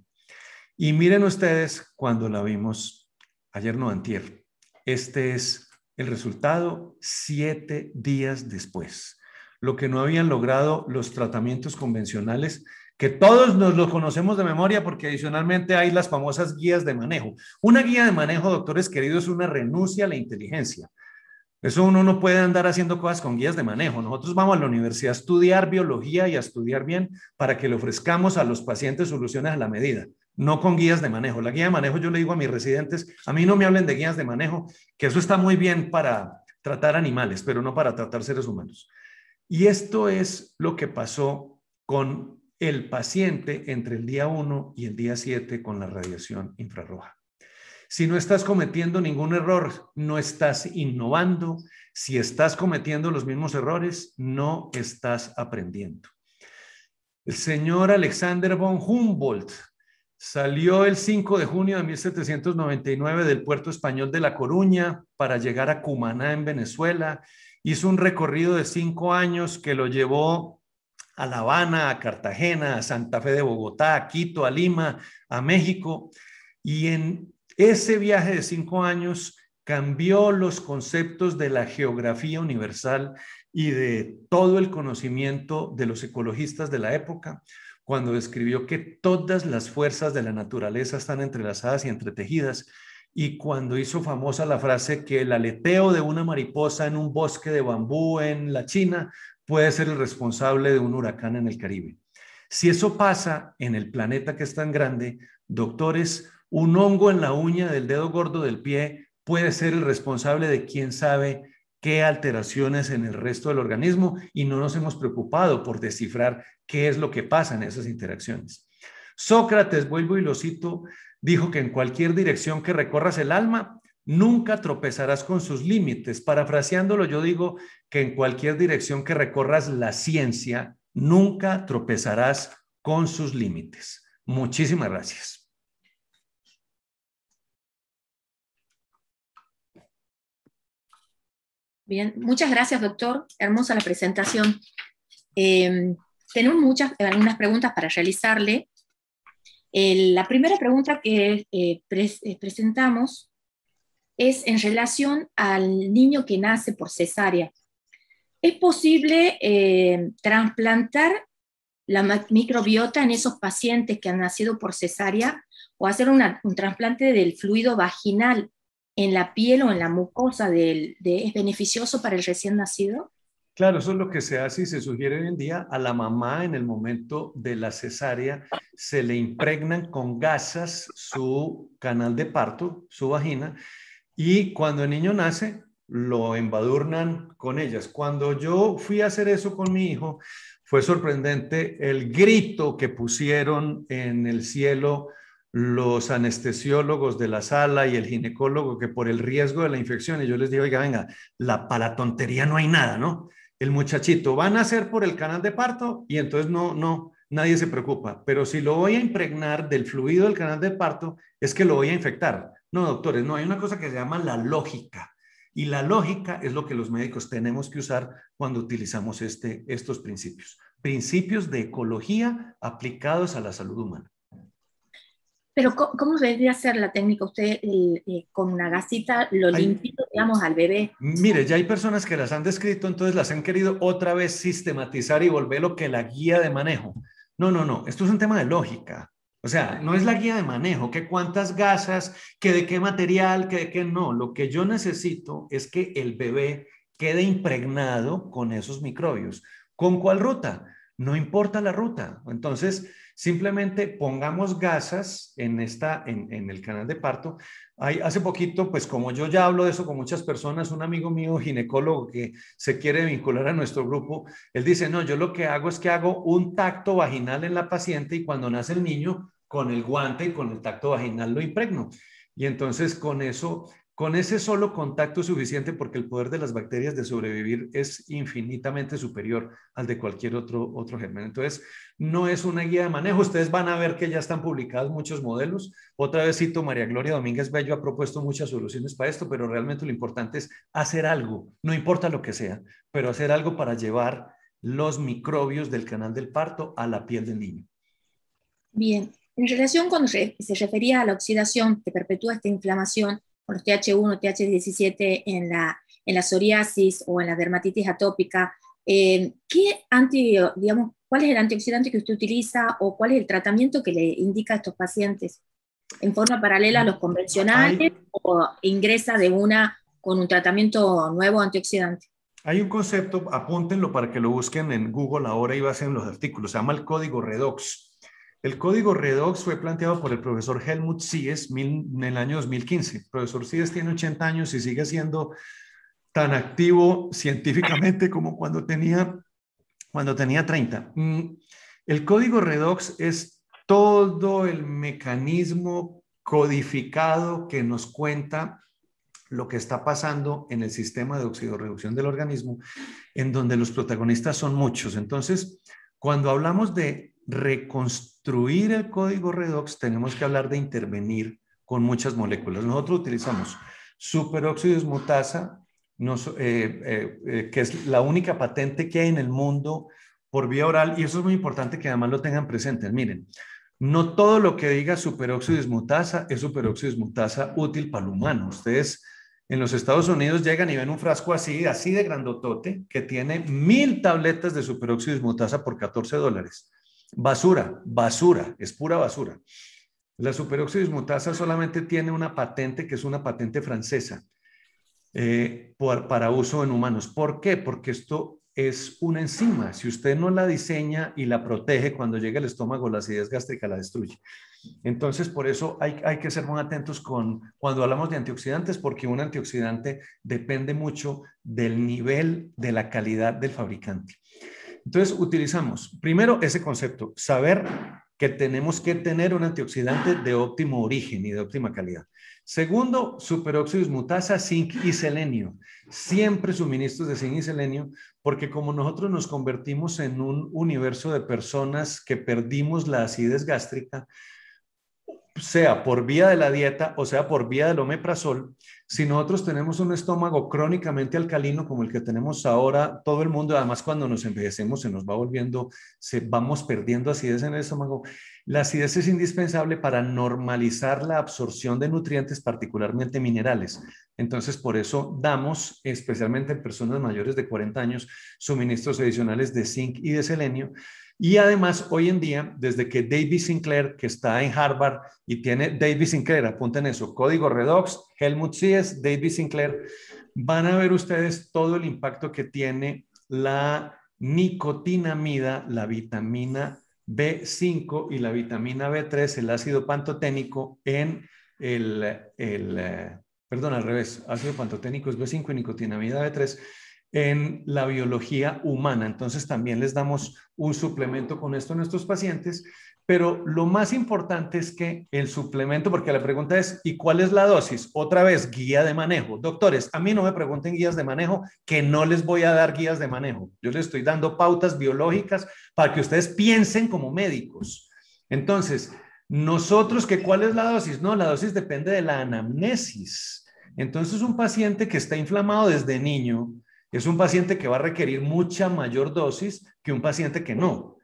Y miren ustedes cuando la vimos ayer, no antier. Este es el resultado 7 días después. Lo que no habían logrado los tratamientos convencionales, que todos nos lo conocemos de memoria porque adicionalmente hay las famosas guías de manejo. Una guía de manejo, doctores queridos, es una renuncia a la inteligencia. Eso uno no puede andar haciendo cosas con guías de manejo. Nosotros vamos a la universidad a estudiar biología y a estudiar bien para que le ofrezcamos a los pacientes soluciones a la medida, no con guías de manejo. La guía de manejo, yo le digo a mis residentes, a mí no me hablen de guías de manejo, que eso está muy bien para tratar animales, pero no para tratar seres humanos. Y esto es lo que pasó con el paciente entre el día 1 y el día 7 con la radiación infrarroja. Si no estás cometiendo ningún error, no estás innovando. Si estás cometiendo los mismos errores, no estás aprendiendo. El señor Alexander von Humboldt salió el 5 de junio de 1799 del puerto español de La Coruña para llegar a Cumaná en Venezuela. Hizo un recorrido de 5 años que lo llevó a La Habana, a Cartagena, a Santa Fe de Bogotá, a Quito, a Lima, a México. Y en ese viaje de 5 años cambió los conceptos de la geografía universal y de todo el conocimiento de los ecologistas de la época, cuando describió que todas las fuerzas de la naturaleza están entrelazadas y entretejidas, y cuando hizo famosa la frase que el aleteo de una mariposa en un bosque de bambú en la China puede ser el responsable de un huracán en el Caribe. Si eso pasa en el planeta que es tan grande, doctores, un hongo en la uña del dedo gordo del pie puede ser el responsable de quién sabe qué alteraciones en el resto del organismo, y no nos hemos preocupado por descifrar qué es lo que pasa en esas interacciones. Sócrates, vuelvo y lo cito, dijo que en cualquier dirección que recorras el alma, nunca tropezarás con sus límites. Parafraseándolo, yo digo que en cualquier dirección que recorras la ciencia, nunca tropezarás con sus límites. Muchísimas gracias. Bien, muchas gracias, doctor. Hermosa la presentación. Tenemos algunas preguntas para realizarle. La primera pregunta que presentamos es en relación al niño que nace por cesárea. ¿Es posible trasplantar la microbiota en esos pacientes que han nacido por cesárea o hacer un trasplante del fluido vaginal en la piel o en la mucosa es beneficioso para el recién nacido? Claro, eso es lo que se hace y se sugiere hoy en día. A la mamá en el momento de la cesárea se le impregnan con gasas su canal de parto, su vagina, y cuando el niño nace lo embadurnan con ellas. Cuando yo fui a hacer eso con mi hijo, fue sorprendente el grito que pusieron en el cielo los anestesiólogos de la sala y el ginecólogo, que por el riesgo de la infección, y yo les digo, oiga, venga, para tontería no hay nada, ¿no? El muchachito va a nacer por el canal de parto y entonces nadie se preocupa, pero si lo voy a impregnar del fluido del canal de parto, es que lo voy a infectar. No, doctores, no, hay una cosa que se llama la lógica, y la lógica es lo que los médicos tenemos que usar cuando utilizamos estos principios de ecología aplicados a la salud humana. Pero ¿cómo debería ser la técnica? Usted con una gasita lo limpia, digamos, al bebé. Mire, ya hay personas que las han descrito, entonces las han querido otra vez sistematizar y volverlo que la guía de manejo. No, esto es un tema de lógica. O sea, no es la guía de manejo, que cuántas gasas, que de qué material, que de qué no. Lo que yo necesito es que el bebé quede impregnado con esos microbios. ¿Con cuál ruta? No importa la ruta. Entonces, simplemente pongamos gasas en el canal de parto. Hace poquito, pues como yo ya hablo de eso con muchas personas, un amigo mío ginecólogo que se quiere vincular a nuestro grupo, él dice, no, yo lo que hago es que hago un tacto vaginal en la paciente y cuando nace el niño, con el guante y con el tacto vaginal lo impregno. Y entonces con eso, con ese solo contacto es suficiente porque el poder de las bacterias de sobrevivir es infinitamente superior al de cualquier otro germen. Entonces, no es una guía de manejo. Ustedes van a ver que ya están publicados muchos modelos. Otra vez cito, María Gloria Domínguez Bello ha propuesto muchas soluciones para esto, pero realmente lo importante es hacer algo, no importa lo que sea, pero hacer algo para llevar los microbios del canal del parto a la piel del niño. Bien, en relación cuando se refería a la oxidación que perpetúa esta inflamación, con los TH1, TH17 en la psoriasis o en la dermatitis atópica, ¿cuál es el antioxidante que usted utiliza o cuál es el tratamiento que le indica a estos pacientes? ¿En forma paralela a los convencionales o ingresa con un tratamiento nuevo antioxidante? Hay un concepto, apúntenlo para que lo busquen en Google ahora y basen los artículos, se llama el código redox. El código redox fue planteado por el profesor Helmut Sies en el año 2015. El profesor Sies tiene 80 años y sigue siendo tan activo científicamente como cuando tenía 30. El código redox es todo el mecanismo codificado que nos cuenta lo que está pasando en el sistema de oxidorreducción del organismo, en donde los protagonistas son muchos. Entonces, cuando hablamos de reconstruir el código redox, tenemos que hablar de intervenir con muchas moléculas. Nosotros utilizamos superóxido dismutasa, que es la única patente que hay en el mundo por vía oral, y eso es muy importante que además lo tengan presentes. Miren, no todo lo que diga superóxido dismutasa es superóxido dismutasa útil para el humano. Ustedes en los Estados Unidos llegan y ven un frasco así de grandotote que tiene 1000 tabletas de superóxido dismutasa por $14. Basura, es pura basura. La superóxido dismutasa solamente tiene una patente que es una patente francesa para uso en humanos. ¿Por qué? Porque esto es una enzima. Si usted no la diseña y la protege, cuando llega al estómago, la acidez gástrica la destruye. Entonces, por eso hay que ser muy atentos cuando hablamos de antioxidantes, porque un antioxidante depende mucho del nivel, de la calidad del fabricante. Entonces, utilizamos primero ese concepto, saber que tenemos que tener un antioxidante de óptimo origen y de óptima calidad. Segundo, superóxido dismutasa, zinc y selenio. Siempre suministros de zinc y selenio, porque como nosotros nos convertimos en un universo de personas que perdimos la acidez gástrica, sea por vía de la dieta o sea por vía del omeprazol, Si nosotros tenemos un estómago crónicamente alcalino como el que tenemos ahora, todo el mundo, además cuando nos envejecemos se nos va volviendo, vamos perdiendo acidez en el estómago. La acidez es indispensable para normalizar la absorción de nutrientes, particularmente minerales. Entonces, por eso damos, especialmente en personas mayores de 40 años, suministros adicionales de zinc y de selenio. Y además, hoy en día, desde que David Sinclair, que está en Harvard y tiene David Sinclair, apunten eso, código Redox, Helmut Sies, David Sinclair, van a ver ustedes todo el impacto que tiene la nicotinamida, la vitamina B5 y la vitamina B3, el ácido pantoténico en perdón, al revés, ácido pantoténico es B5 y nicotinamida B3 en la biología humana. Entonces también les damos un suplemento con esto a nuestros pacientes, pero lo más importante es que el suplemento, porque la pregunta es, ¿y cuál es la dosis? Otra vez, guía de manejo. Doctores, a mí no me pregunten guías de manejo, que no les voy a dar guías de manejo. Yo les estoy dando pautas biológicas para que ustedes piensen como médicos. Entonces, nosotros, ¿cuál es la dosis? No, la dosis depende de la anamnesis. Entonces, un paciente que está inflamado desde niño, es un paciente que va a requerir mucha mayor dosis que un paciente que no.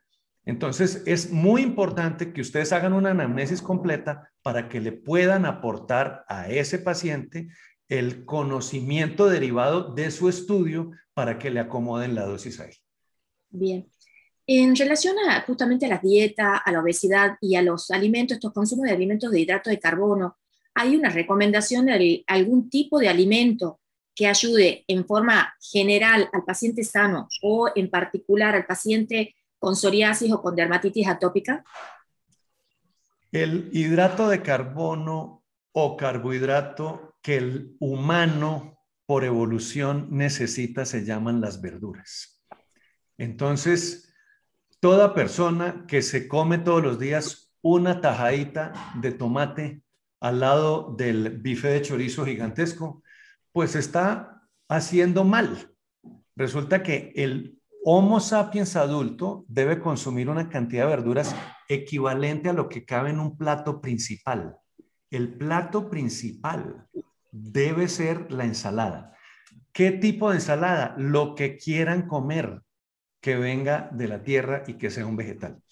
Entonces, es muy importante que ustedes hagan una anamnesis completa para que le puedan aportar a ese paciente el conocimiento derivado de su estudio para que le acomoden la dosis a él. Bien. En relación justamente a la dieta, a la obesidad y a los alimentos, estos consumos de alimentos de hidrato de carbono, ¿hay una recomendación de algún tipo de alimento que ayude en forma general al paciente sano o en particular al paciente con psoriasis o con dermatitis atópica? El hidrato de carbono o carbohidrato que el humano por evolución necesita se llaman las verduras. Entonces, toda persona que se come todos los días una tajadita de tomate al lado del bife de chorizo gigantesco, pues está haciendo mal. Resulta que el Homo sapiens adulto debe consumir una cantidad de verduras equivalente a lo que cabe en un plato principal. El plato principal debe ser la ensalada. ¿Qué tipo de ensalada? Lo que quieran comer, que venga de la tierra y que sea un vegetal.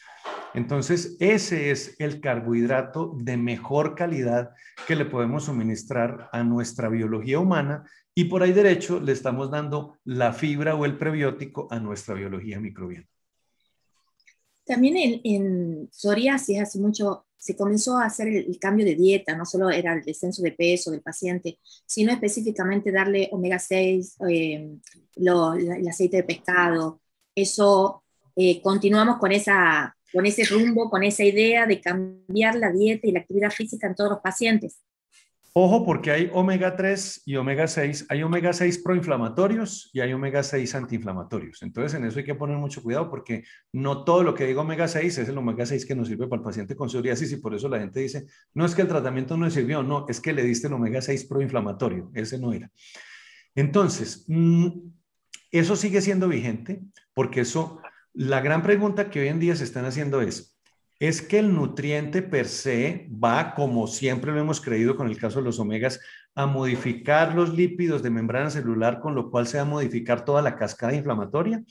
Entonces, ese es el carbohidrato de mejor calidad que le podemos suministrar a nuestra biología humana y por ahí derecho le estamos dando la fibra o el prebiótico a nuestra biología microbiana. También en psoriasis hace mucho se comenzó a hacer el cambio de dieta, no solo era el descenso de peso del paciente, sino específicamente darle omega 6, el aceite de pescado. Eso, continuamos con ese rumbo, con esa idea de cambiar la dieta y la actividad física en todos los pacientes. Ojo, porque hay omega 3 y omega 6. Hay omega 6 proinflamatorios y hay omega 6 antiinflamatorios. Entonces, en eso hay que poner mucho cuidado porque no todo lo que diga omega 6 es el omega 6 que nos sirve para el paciente con psoriasis y por eso la gente dice, no es que el tratamiento no le sirvió, no, es que le diste el omega 6 proinflamatorio. Ese no era. Entonces, eso sigue siendo vigente porque eso, la gran pregunta que hoy en día se están haciendo es que el nutriente per se va, como siempre lo hemos creído con el caso de los omegas, a modificar los lípidos de membrana celular, con lo cual se va a modificar toda la cascada inflamatoria,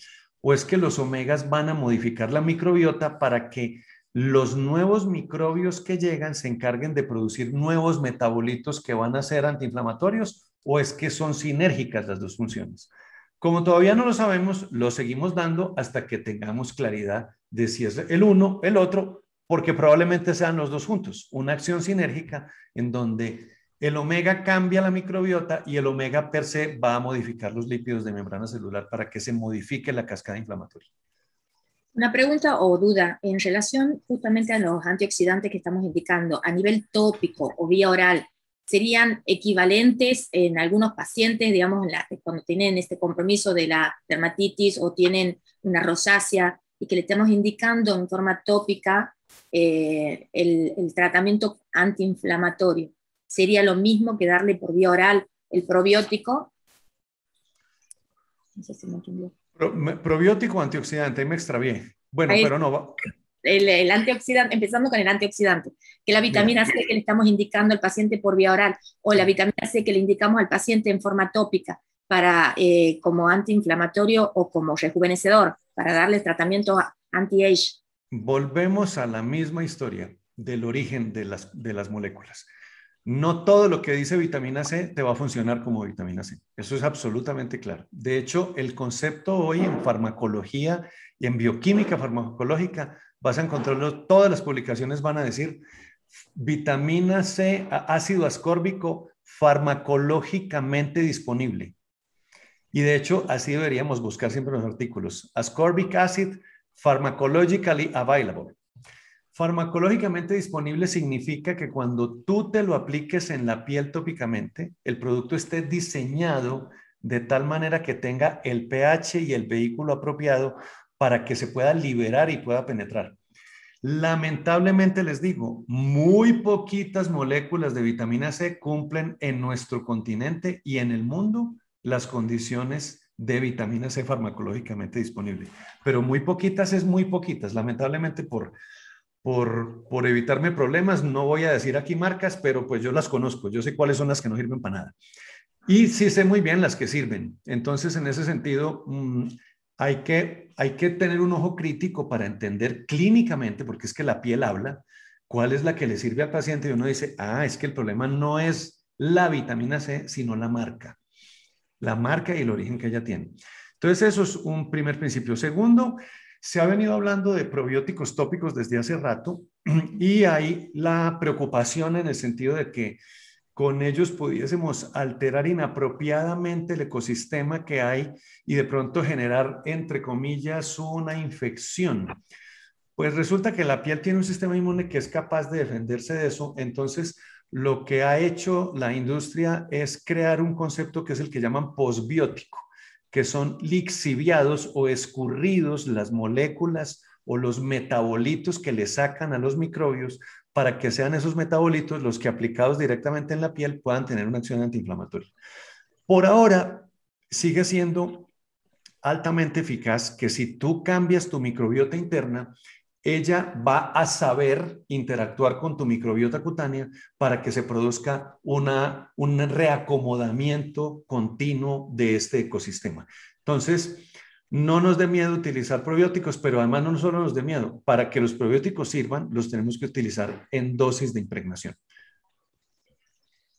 o es que los omegas van a modificar la microbiota para que los nuevos microbios que llegan se encarguen de producir nuevos metabolitos que van a ser antiinflamatorios, o es que son sinérgicas las dos funciones. Como todavía no lo sabemos, lo seguimos dando hasta que tengamos claridad de si es el uno, el otro, porque probablemente sean los dos juntos. Una acción sinérgica en donde el omega cambia la microbiota y el omega per se va a modificar los lípidos de membrana celular para que se modifique la cascada inflamatoria. Una pregunta o duda en relación justamente a los antioxidantes que estamos indicando a nivel tópico o vía oral. ¿Serían equivalentes en algunos pacientes, digamos, cuando tienen este compromiso de la dermatitis o tienen una rosácea y que le estamos indicando en forma tópica el tratamiento antiinflamatorio? ¿Sería lo mismo que darle por vía oral el probiótico? No sé si me entendió. Probiótico o antioxidante, ahí me extravié. Bueno, ahí, pero no. el antioxidante, empezando con el antioxidante, que la vitamina C que le estamos indicando al paciente por vía oral, o la vitamina C que le indicamos al paciente en forma tópica para, como antiinflamatorio o como rejuvenecedor, para darle tratamiento anti-age. Volvemos a la misma historia del origen de las moléculas. No todo lo que dice vitamina C te va a funcionar como vitamina C. Eso es absolutamente claro. De hecho, el concepto hoy en farmacología y en bioquímica farmacológica, vas a encontrarlo, todas las publicaciones van a decir vitamina C, ácido ascórbico farmacológicamente disponible. Y de hecho, así deberíamos buscar siempre los artículos. Ascorbic acid, pharmacologically available. Farmacológicamente disponible significa que cuando tú te lo apliques en la piel tópicamente, el producto esté diseñado de tal manera que tenga el pH y el vehículo apropiado para que se pueda liberar y pueda penetrar. Lamentablemente les digo, muy poquitas moléculas de vitamina C cumplen en nuestro continente y en el mundo las condiciones de vitamina C farmacológicamente disponible. Pero muy poquitas es muy poquitas. Lamentablemente por evitarme problemas, no voy a decir aquí marcas, pero pues yo las conozco. Yo sé cuáles son las que no sirven para nada. Y sí sé muy bien las que sirven. Entonces, en ese sentido, hay que tener un ojo crítico para entender clínicamente, porque es que la piel habla, cuál es la que le sirve al paciente. Y uno dice, es que el problema no es la vitamina C, sino la marca y el origen que ella tiene. Entonces, eso es un primer principio. Segundo, se ha venido hablando de probióticos tópicos desde hace rato y hay la preocupación en el sentido de que con ellos pudiésemos alterar inapropiadamente el ecosistema que hay y de pronto generar, entre comillas, una infección. Pues resulta que la piel tiene un sistema inmune que es capaz de defenderse de eso. Entonces, lo que ha hecho la industria es crear un concepto que es el que llaman posbiótico, que son lixiviados o escurridos las moléculas o los metabolitos que le sacan a los microbios para que sean esos metabolitos los que aplicados directamente en la piel puedan tener una acción antiinflamatoria. Por ahora, sigue siendo altamente eficaz que si tú cambias tu microbiota interna, ella va a saber interactuar con tu microbiota cutánea para que se produzca un reacomodamiento continuo de este ecosistema. Entonces, no nos dé miedo utilizar probióticos, pero además no solo nos dé miedo. Para que los probióticos sirvan, los tenemos que utilizar en dosis de impregnación.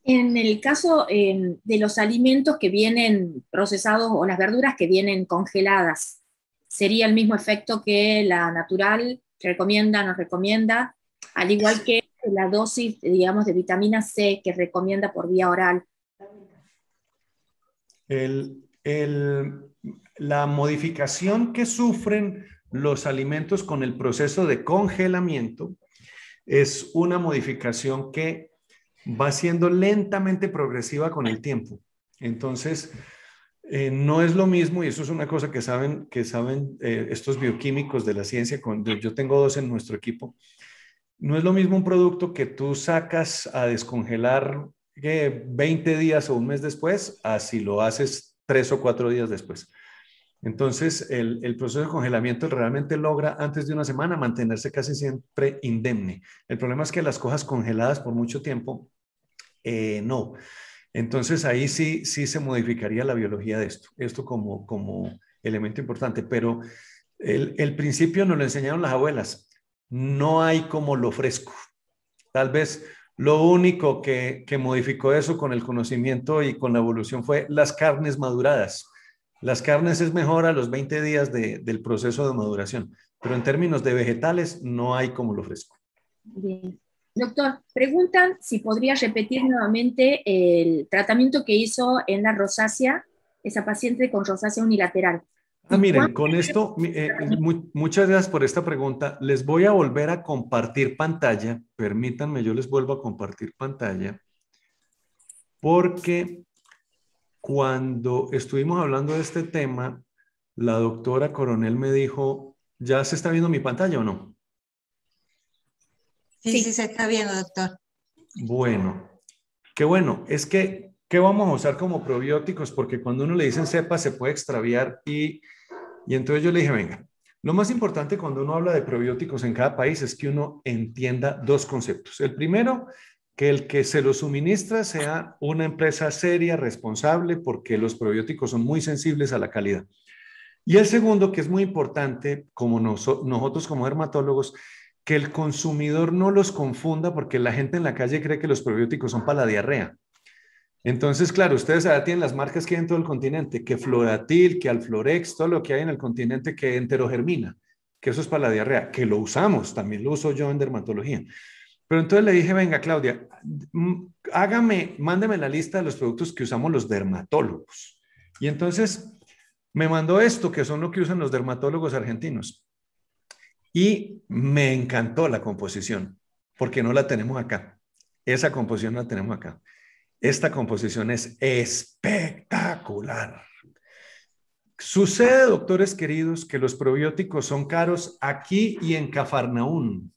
En el caso de los alimentos que vienen procesados o las verduras que vienen congeladas, ¿sería el mismo efecto que la natural? ¿Recomienda, no recomienda? Al igual que la dosis, digamos, de vitamina C que recomienda por vía oral. La modificación que sufren los alimentos con el proceso de congelamiento es una modificación que va siendo lentamente progresiva con el tiempo. Entonces, no es lo mismo, y eso es una cosa que saben estos bioquímicos de la ciencia, yo tengo 2 en nuestro equipo, no es lo mismo un producto que tú sacas a descongelar 20 días o un mes después, a si lo haces 3 o 4 días después. Entonces, el proceso de congelamiento realmente logra antes de una semana mantenerse casi siempre indemne. El problema es que las cosas congeladas por mucho tiempo, no. Entonces ahí sí se modificaría la biología de esto como elemento importante, pero el principio nos lo enseñaron las abuelas, no hay como lo fresco. Tal vez lo único que modificó eso con el conocimiento y con la evolución fue las carnes maduradas. Las carnes es mejor a los 20 días del proceso de maduración, pero en términos de vegetales no hay como lo fresco. Bien. Doctor, preguntan si podría repetir nuevamente el tratamiento que hizo en la rosácea, esa paciente con rosácea unilateral. Miren, con esto, muchas gracias por esta pregunta. Les voy a volver a compartir pantalla. Permítanme, yo les vuelvo a compartir pantalla. Porque cuando estuvimos hablando de este tema, la doctora Coronel me dijo, ¿ya se está viendo mi pantalla o no? Sí, se está viendo, doctor. Bueno, qué bueno. Es que, ¿qué vamos a usar como probióticos? Porque cuando uno le dicen cepa se puede extraviar y entonces yo le dije, venga, Lo más importante cuando uno habla de probióticos en cada país es que uno entienda dos conceptos. El primero, que el que se los suministra sea una empresa seria, responsable, porque los probióticos son muy sensibles a la calidad. Y el segundo, que es muy importante, como nosotros como dermatólogos, que el consumidor no los confunda, porque la gente en la calle cree que los probióticos son para la diarrea. Entonces, claro, ustedes ahora tienen las marcas que hay en todo el continente, que Floratil, que Alflorex, todo lo que hay en el continente, que Enterogermina, que eso es para la diarrea, que lo usamos, también lo uso yo en dermatología. Pero entonces le dije, venga, Claudia, mándeme la lista de los productos que usamos los dermatólogos. Y entonces me mandó esto, que son lo que usan los dermatólogos argentinos. Y me encantó la composición, porque no la tenemos acá. Esa composición la tenemos acá. Esta composición es espectacular. Sucede, doctores queridos, que los probióticos son caros aquí y en Cafarnaún.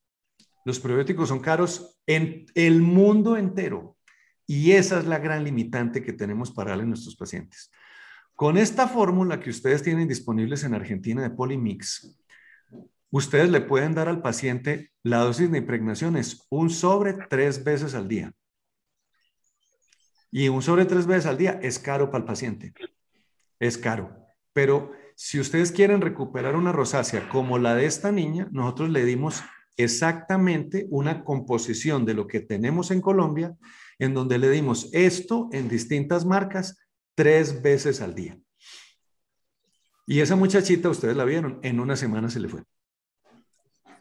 Los probióticos son caros en el mundo entero. Y esa es la gran limitante que tenemos para darle a nuestros pacientes. Con esta fórmula que ustedes tienen disponibles en Argentina de Polymix, ustedes le pueden dar al paciente la dosis de impregnación es un sobre 3 veces al día. Y un sobre 3 veces al día es caro para el paciente. Es caro. Pero si ustedes quieren recuperar una rosácea como la de esta niña, nosotros le dimos exactamente una composición de lo que tenemos en Colombia, en donde le dimos esto en distintas marcas 3 veces al día. Y esa muchachita, ustedes la vieron, en una semana se le fue.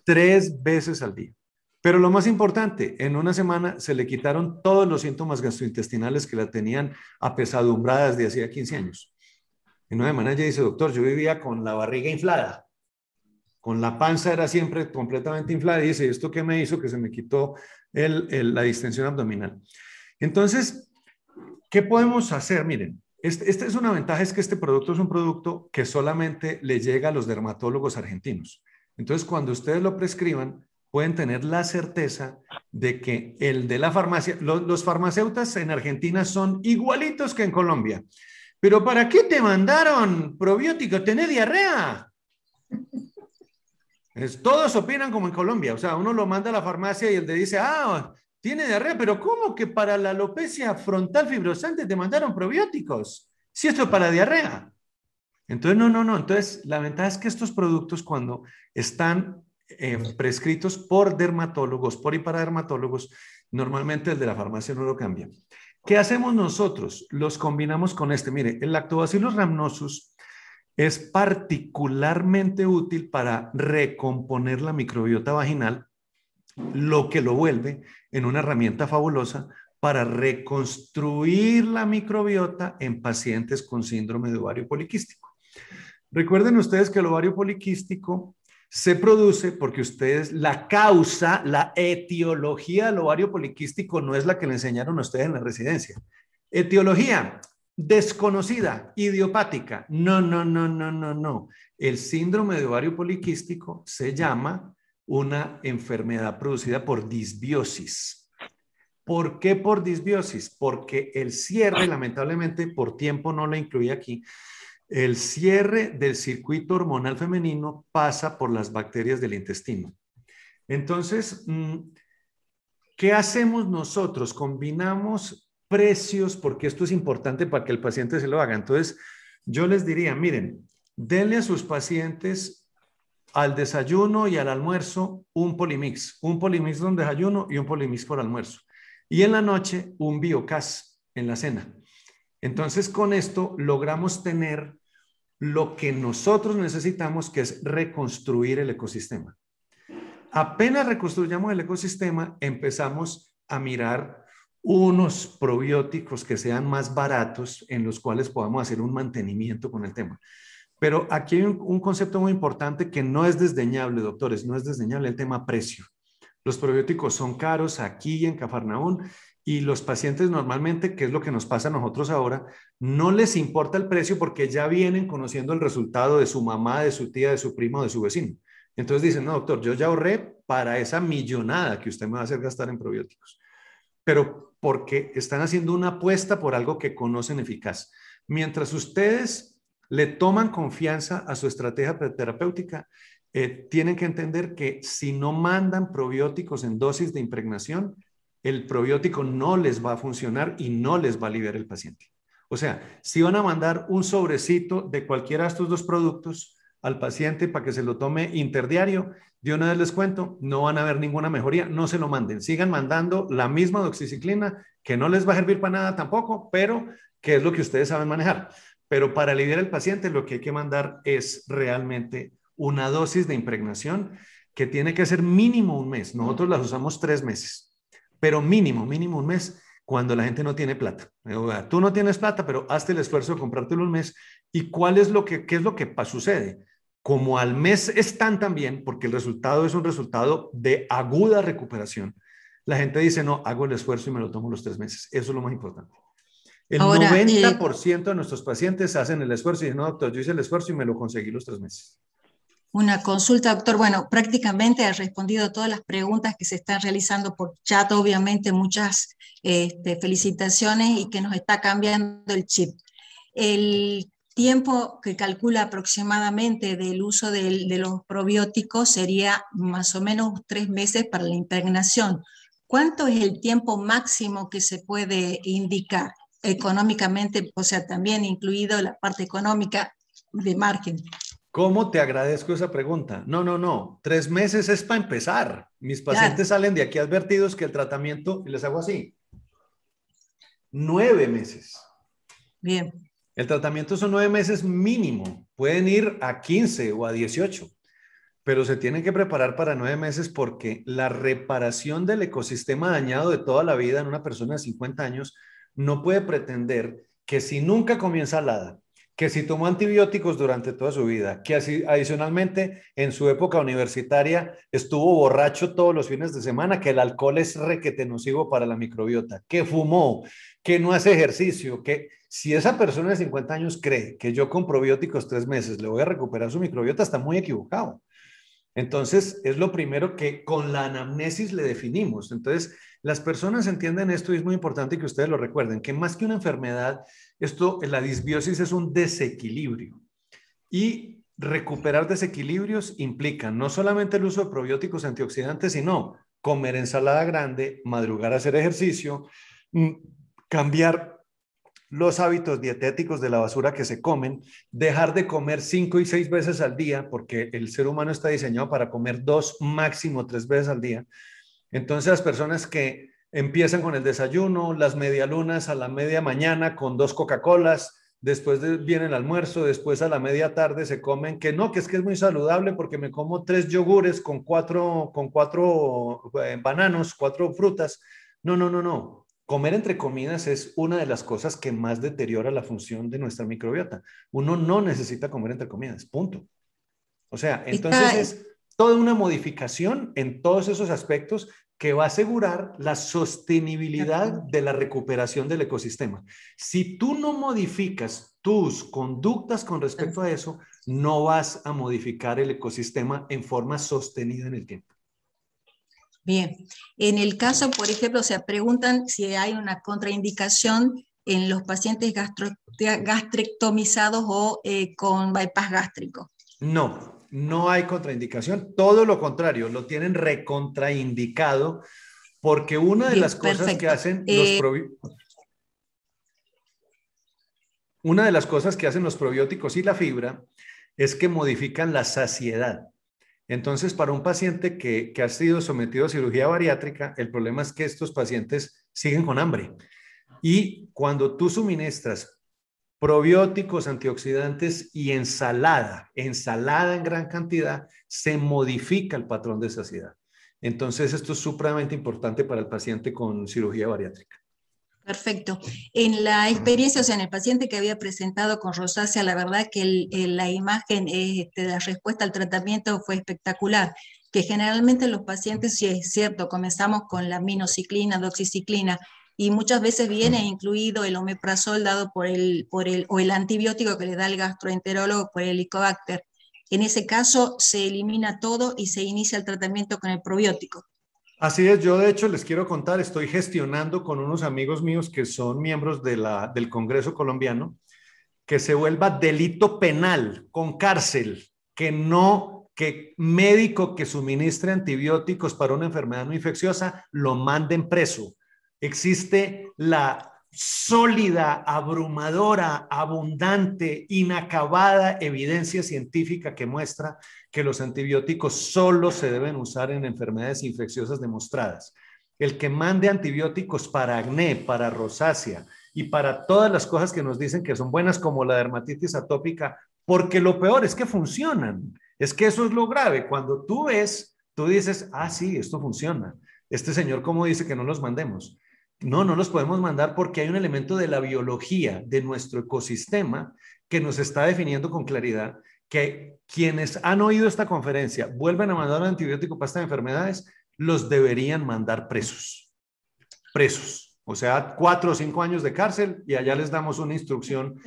3 veces al día. Pero lo más importante, en una semana se le quitaron todos los síntomas gastrointestinales que la tenían apesadumbradas de hacía 15 años. En una semana ella dice, doctor, yo vivía con la barriga inflada, con la panza era siempre completamente inflada, y dice, ¿esto qué me hizo? Que se me quitó la distensión abdominal. Entonces, ¿qué podemos hacer? Miren, esta es una ventaja, es que este producto es un producto que solamente le llega a los dermatólogos argentinos. Entonces, cuando ustedes lo prescriban, pueden tener la certeza de que el de la farmacia, los farmacéuticos en Argentina son igualitos que en Colombia. ¿Pero para qué te mandaron probióticos? ¿Tenés diarrea? Todos opinan como en Colombia. O sea, uno lo manda a la farmacia y el de dice, tiene diarrea, pero ¿cómo que para la alopecia frontal fibrosante te mandaron probióticos? Si esto es para diarrea. Entonces, no. Entonces, la ventaja es que estos productos cuando están prescritos por dermatólogos, por y para dermatólogos, normalmente el de la farmacia no lo cambia. ¿Qué hacemos nosotros? Los combinamos con este. Mire, el Lactobacillus rhamnosus es particularmente útil para recomponer la microbiota vaginal, lo que lo vuelve en una herramienta fabulosa para reconstruir la microbiota en pacientes con síndrome de ovario poliquístico. Recuerden ustedes que el ovario poliquístico se produce porque ustedes, la causa, la etiología del ovario poliquístico no es la que le enseñaron a ustedes en la residencia. Etiología desconocida, idiopática. No. El síndrome de ovario poliquístico se llama una enfermedad producida por disbiosis. ¿Por qué por disbiosis? Porque el cierre, lamentablemente, por tiempo no la incluí aquí, el cierre del circuito hormonal femenino pasa por las bacterias del intestino. Entonces, ¿qué hacemos nosotros? Combinamos precios, porque esto es importante para que el paciente se lo haga. Entonces, yo les diría, miren, denle a sus pacientes al desayuno y al almuerzo un Polymix de desayuno y un Polymix por almuerzo. Y en la noche un Biocas en la cena. Entonces, con esto logramos tener lo que nosotros necesitamos, que es reconstruir el ecosistema. Apenas reconstruyamos el ecosistema, empezamos a mirar unos probióticos que sean más baratos, en los cuales podamos hacer un mantenimiento con el tema. Pero aquí hay un concepto muy importante que no es desdeñable, doctores, no es desdeñable el tema precio. Los probióticos son caros aquí y en Cafarnaún, y los pacientes normalmente, que es lo que nos pasa a nosotros ahora, no les importa el precio porque ya vienen conociendo el resultado de su mamá, de su tía, de su primo, de su vecino. Entonces dicen, no, doctor, yo ya ahorré para esa millonada que usted me va a hacer gastar en probióticos. Pero porque están haciendo una apuesta por algo que conocen eficaz. Mientras ustedes le toman confianza a su estrategia terapéutica, tienen que entender que si no mandan probióticos en dosis de impregnación, el probiótico no les va a funcionar y no les va a aliviar el paciente. O sea, si van a mandar un sobrecito de cualquiera de estos dos productos al paciente para que se lo tome interdiario, de una vez les cuento, no van a ver ninguna mejoría, no se lo manden, sigan mandando la misma doxiciclina, que no les va a servir para nada tampoco, pero que es lo que ustedes saben manejar. Pero para aliviar al paciente lo que hay que mandar es realmente una dosis de impregnación que tiene que ser mínimo un mes. Nosotros las usamos 3 meses, pero mínimo un mes cuando la gente no tiene plata. Tú no tienes plata, pero hazte el esfuerzo de comprártelo un mes. ¿Y qué es lo que sucede? Como al mes están también, porque el resultado es un resultado de aguda recuperación, la gente dice, no, hago el esfuerzo y me lo tomo los 3 meses. Eso es lo más importante. El Ahora, 90% de nuestros pacientes hacen el esfuerzo y dicen, no, doctor, yo hice el esfuerzo y me lo conseguí los 3 meses. una consulta, doctor. Bueno, prácticamente ha respondido a todas las preguntas que se están realizando por chat, obviamente muchas felicitaciones y que nos está cambiando el chip. El tiempo que calcula aproximadamente del uso de los probióticos sería más o menos 3 meses para la impregnación. ¿Cuánto es el tiempo máximo que se puede indicar económicamente, o sea, también incluido la parte económica de margen? ¿Cómo te agradezco esa pregunta? No. 3 meses es para empezar. Mis pacientes salen de aquí advertidos que el tratamiento, y les hago así, 9 meses. Bien. El tratamiento son 9 meses mínimo. Pueden ir a 15 o a 18, pero se tienen que preparar para 9 meses porque la reparación del ecosistema dañado de toda la vida en una persona de 50 años no puede pretender que si nunca comió ensalada, que si tomó antibióticos durante toda su vida, que así, adicionalmente en su época universitaria estuvo borracho todos los fines de semana, que el alcohol es requete nocivo para la microbiota, que fumó, que no hace ejercicio, que si esa persona de 50 años cree que yo con probióticos 3 meses le voy a recuperar su microbiota, está muy equivocado. Entonces, es lo primero que con la anamnesis le definimos. Entonces, las personas entienden esto y es muy importante que ustedes lo recuerden, que más que una enfermedad, la disbiosis es un desequilibrio. Y recuperar desequilibrios implica no solamente el uso de probióticos antioxidantes, sino comer ensalada grande, madrugar a hacer ejercicio, cambiar los hábitos dietéticos de la basura que se comen, dejar de comer 5 y 6 veces al día, porque el ser humano está diseñado para comer 2, máximo 3 veces al día. Entonces, las personas que empiezan con el desayuno, las medialunas a la media mañana con 2 Coca-Colas, después viene el almuerzo, después a la media tarde se comen, que es muy saludable porque me como 3 yogures con 4 bananos, 4 frutas. No. Comer entre comidas es una de las cosas que más deteriora la función de nuestra microbiota. Uno no necesita comer entre comidas, punto. O sea, entonces es toda una modificación en todos esos aspectos que va a asegurar la sostenibilidad de la recuperación del ecosistema. Si tú no modificas tus conductas con respecto a eso, no vas a modificar el ecosistema en forma sostenida en el tiempo. Bien, en el caso, por ejemplo, se preguntan si hay una contraindicación en los pacientes gastrectomizados o con bypass gástrico. No hay contraindicación, todo lo contrario, lo tienen recontraindicado porque una de las cosas que hacen los probióticos y la fibra es que modifican la saciedad. Entonces, para un paciente que ha sido sometido a cirugía bariátrica, el problema es que estos pacientes siguen con hambre. Y cuando tú suministras probióticos, antioxidantes y ensalada en gran cantidad, se modifica el patrón de saciedad. Entonces, esto es supremamente importante para el paciente con cirugía bariátrica. Perfecto. En la experiencia, o sea, en el paciente que había presentado con rosácea, la verdad que la imagen de la respuesta al tratamiento fue espectacular, que generalmente los pacientes, sí es cierto, comenzamos con la minoxiclina, doxiciclina, y muchas veces viene incluido el omeprazol dado o el antibiótico que le da el gastroenterólogo por el Helicobacter. En ese caso se elimina todo y se inicia el tratamiento con el probiótico. Así es, yo de hecho les quiero contar, estoy gestionando con unos amigos míos que son miembros del Congreso colombiano, que se vuelva delito penal con cárcel, que que médico que suministre antibióticos para una enfermedad no infecciosa lo manden preso. Existe la sólida, abrumadora, abundante, inacabada evidencia científica que muestra que los antibióticos solo se deben usar en enfermedades infecciosas demostradas. El que mande antibióticos para acné, para rosácea y para todas las cosas que nos dicen que son buenas, como la dermatitis atópica, porque lo peor es que funcionan. Es que eso es lo grave. Cuando tú ves, tú dices, ah, sí, esto funciona. Este señor, ¿cómo dice que no los mandemos? No, no los podemos mandar porque hay un elemento de la biología de nuestro ecosistema que nos está definiendo con claridad que quienes han oído esta conferencia vuelven a mandar un antibiótico para estas enfermedades, los deberían mandar presos. Presos. O sea, 4 o 5 años de cárcel y allá les damos una instrucción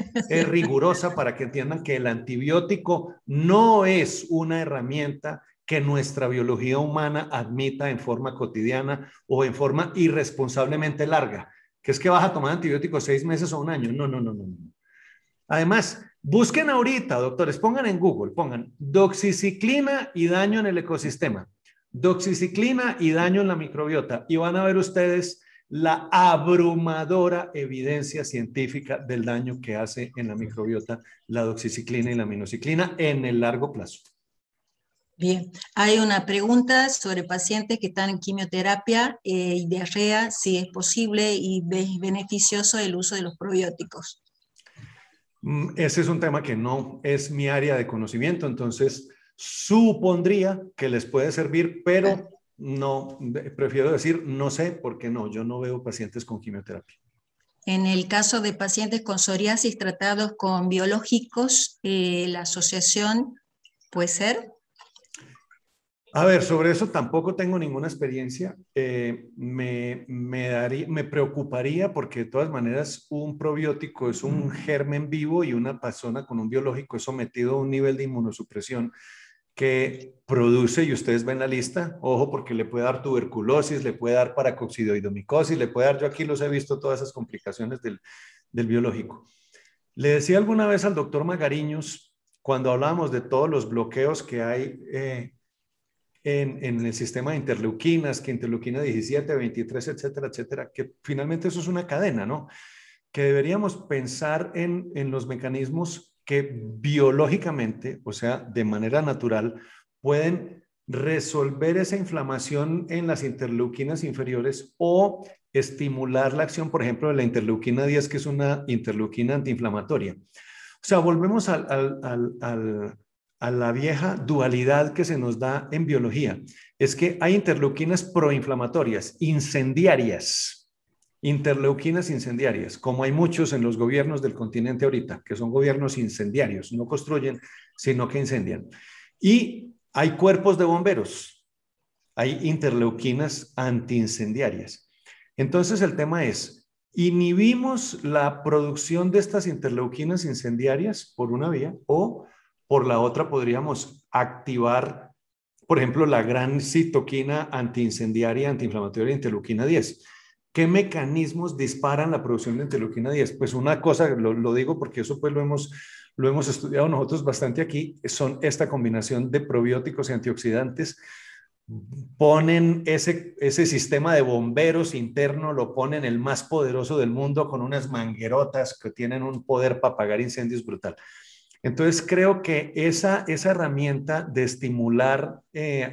rigurosa para que entiendan que el antibiótico no es una herramienta que nuestra biología humana admita en forma cotidiana o en forma irresponsablemente larga, que es que vas a tomar antibióticos 6 meses o un año. No, no, no, no. Además, busquen ahorita, doctores, pongan en Google, pongan doxiciclina y daño en el ecosistema, doxiciclina y daño en la microbiota, y van a ver ustedes la abrumadora evidencia científica del daño que hace en la microbiota la doxiciclina y la aminociclina en el largo plazo. Bien, hay una pregunta sobre pacientes que están en quimioterapia y diarrea, si es posible y beneficioso el uso de los probióticos. Ese es un tema que no es mi área de conocimiento, entonces supondría que les puede servir, pero no, prefiero decir no sé, porque no, yo no veo pacientes con quimioterapia. En el caso de pacientes con psoriasis tratados con biológicos, la asociación puede ser. A ver, sobre eso tampoco tengo ninguna experiencia. Me preocuparía porque de todas maneras un probiótico es un germen vivo y una persona con un biológico es sometido a un nivel de inmunosupresión que produce, y ustedes ven la lista, ojo, porque le puede dar tuberculosis, le puede dar paracoccidioidomicosis, le puede dar, yo aquí los he visto, todas esas complicaciones del biológico. Le decía alguna vez al doctor Magariños, cuando hablábamos de todos los bloqueos que hay en el sistema de interleuquinas, que interleuquina 17, 23, etcétera, etcétera, que finalmente eso es una cadena, ¿no? Que deberíamos pensar en los mecanismos que biológicamente, o sea, de manera natural, pueden resolver esa inflamación en las interleuquinas inferiores o estimular la acción, por ejemplo, de la interleuquina 10, que es una interleuquina antiinflamatoria. O sea, volvemos a la vieja dualidad que se nos da en biología. Es que hay interleuquinas proinflamatorias, incendiarias, interleuquinas incendiarias, como hay muchos en los gobiernos del continente ahorita, que son gobiernos incendiarios, no construyen, sino que incendian. Y hay cuerpos de bomberos, hay interleuquinas antiincendiarias. Entonces el tema es, inhibimos la producción de estas interleuquinas incendiarias por una vía o por la otra podríamos activar, por ejemplo, la gran citoquina antiincendiaria, antiinflamatoria, interleuquina 10. ¿Qué mecanismos disparan la producción de interleuquina 10? Pues una cosa, lo digo porque eso pues lo hemos estudiado nosotros bastante aquí, son esta combinación de probióticos y antioxidantes. Ponen ese sistema de bomberos interno, lo ponen el más poderoso del mundo con unas manguerotas que tienen un poder para apagar incendios brutal. Entonces creo que esa herramienta de estimular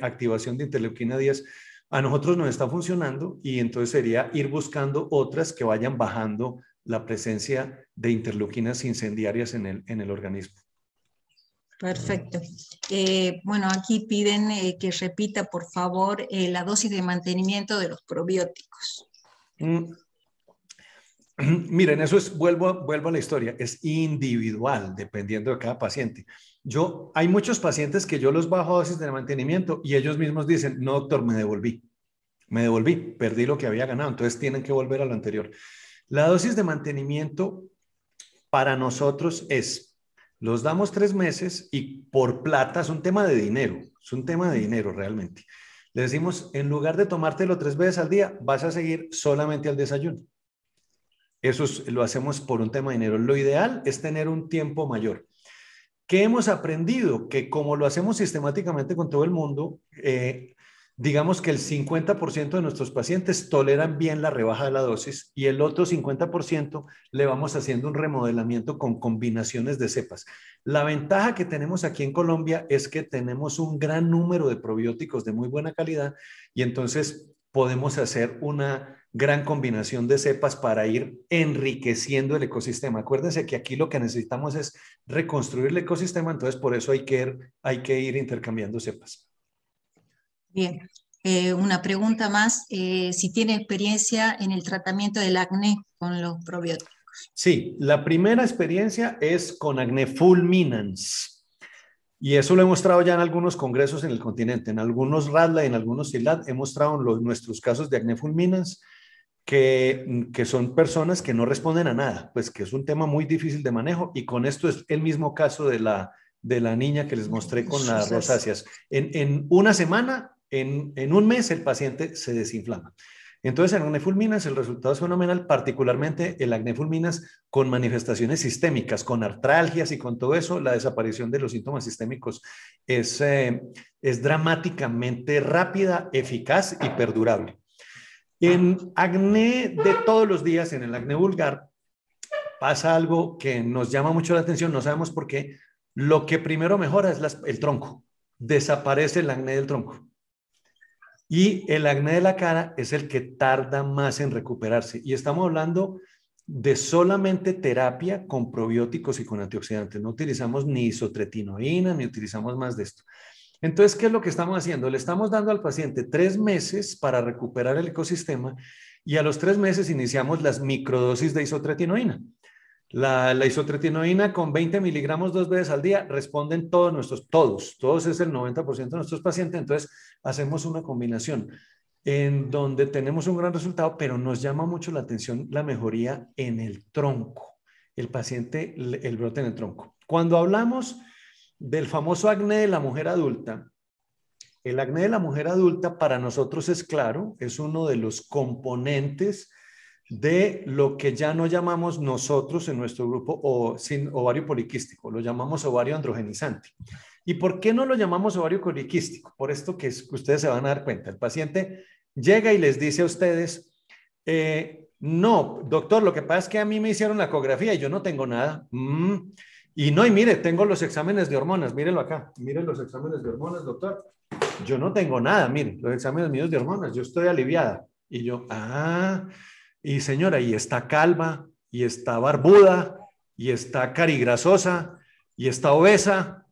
activación de interleuquina 10 a nosotros nos está funcionando y entonces sería ir buscando otras que vayan bajando la presencia de interleuquinas incendiarias en el organismo. Perfecto. Bueno, aquí piden que repita, por favor, la dosis de mantenimiento de los probióticos. Miren, eso es, vuelvo a la historia, es individual, dependiendo de cada paciente. Hay muchos pacientes que yo los bajo a dosis de mantenimiento y ellos mismos dicen, no, doctor, me devolví, perdí lo que había ganado, entonces tienen que volver a lo anterior. La dosis de mantenimiento para nosotros los damos 3 meses y por plata es un tema de dinero, realmente. Le decimos, en lugar de tomártelo 3 veces al día, vas a seguir solamente al desayuno. Eso lo hacemos por un tema de dinero. Lo ideal es tener un tiempo mayor. ¿Qué hemos aprendido? Que como lo hacemos sistemáticamente con todo el mundo, digamos que el 50% de nuestros pacientes toleran bien la rebaja de la dosis y el otro 50% le vamos haciendo un remodelamiento con combinaciones de cepas. La ventaja que tenemos aquí en Colombia es que tenemos un gran número de probióticos de muy buena calidad y entonces podemos hacer una gran combinación de cepas para ir enriqueciendo el ecosistema. Acuérdense que aquí lo que necesitamos es reconstruir el ecosistema, entonces por eso hay que ir intercambiando cepas. Bien, una pregunta más, si tiene experiencia en el tratamiento del acné con los probióticos. Sí, la primera experiencia es con acné fulminans. Y eso lo he mostrado ya en algunos congresos en el continente, en algunos RADLA y en algunos CILAD, he mostrado nuestros casos de acné fulminans, que son personas que no responden a nada, pues que es un tema muy difícil de manejo, y con esto es el mismo caso de la niña que les mostré con las rosáceas. En una semana, en un mes, el paciente se desinflama. Entonces, en acné fulminans el resultado es fenomenal, particularmente el acné fulminans con manifestaciones sistémicas, con artralgias y con todo eso, la desaparición de los síntomas sistémicos es dramáticamente rápida, eficaz y perdurable. En acné de todos los días, en el acné vulgar, pasa algo que nos llama mucho la atención, no sabemos por qué. Lo que primero mejora es el tronco, desaparece el acné del tronco. Y el acné de la cara es el que tarda más en recuperarse. Y estamos hablando de solamente terapia con probióticos y con antioxidantes. No utilizamos ni isotretinoína, ni utilizamos más de esto. Entonces, ¿qué es lo que estamos haciendo? Le estamos dando al paciente 3 meses para recuperar el ecosistema y a los 3 meses iniciamos las microdosis de isotretinoína. La isotretinoína con 20 miligramos 2 veces al día responden todos es el 90% de nuestros pacientes, entonces hacemos una combinación en donde tenemos un gran resultado, pero nos llama mucho la atención la mejoría en el tronco, el paciente, el brote en el tronco. Cuando hablamos del famoso acné de la mujer adulta, el acné de la mujer adulta para nosotros es claro, es uno de los componentes de lo que ya no llamamos nosotros en nuestro grupo ovario poliquístico, lo llamamos ovario androgenizante. ¿Y por qué no lo llamamos ovario poliquístico? Por esto que ustedes se van a dar cuenta. El paciente llega y les dice a ustedes, no, doctor, lo que pasa es que a mí me hicieron la ecografía y yo no tengo nada. Y no, y mire, tengo los exámenes de hormonas, mírenlo acá, miren los exámenes de hormonas, doctor. Yo no tengo nada, miren, los exámenes míos de hormonas, yo estoy aliviada. Y yo, y señora, y está calva, y está barbuda, y está carigrasosa, y está obesa,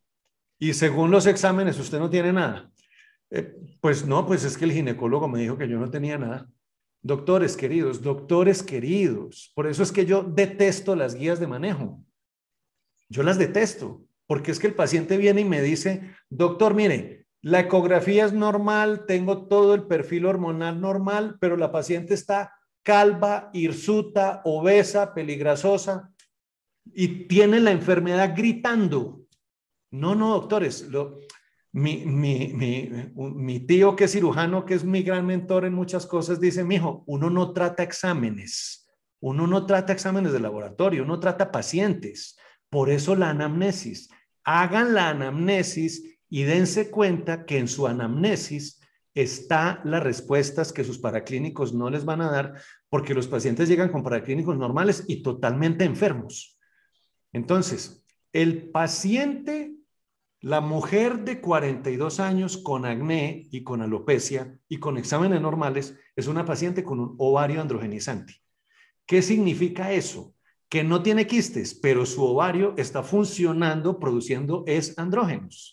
y según los exámenes usted no tiene nada. Pues no, pues es que el ginecólogo me dijo que yo no tenía nada. Doctores queridos, por eso es que yo detesto las guías de manejo. Yo las detesto, porque es que el paciente viene y me dice, doctor, mire, la ecografía es normal, tengo todo el perfil hormonal normal, pero la paciente está calva, hirsuta, obesa, peligrasosa y tiene la enfermedad gritando. No, doctores, mi tío que es cirujano, que es mi gran mentor en muchas cosas, dice, mijo, uno no trata exámenes de laboratorio, uno trata pacientes. Por eso la anamnesis. Hagan la anamnesis y dense cuenta que en su anamnesis están las respuestas que sus paraclínicos no les van a dar, porque los pacientes llegan con paraclínicos normales y totalmente enfermos. Entonces, el paciente, la mujer de 42 años con acné y con alopecia y con exámenes normales, es una paciente con un ovario androgenizante. ¿Qué significa eso? Que no tiene quistes, pero su ovario está funcionando, produciendo andrógenos.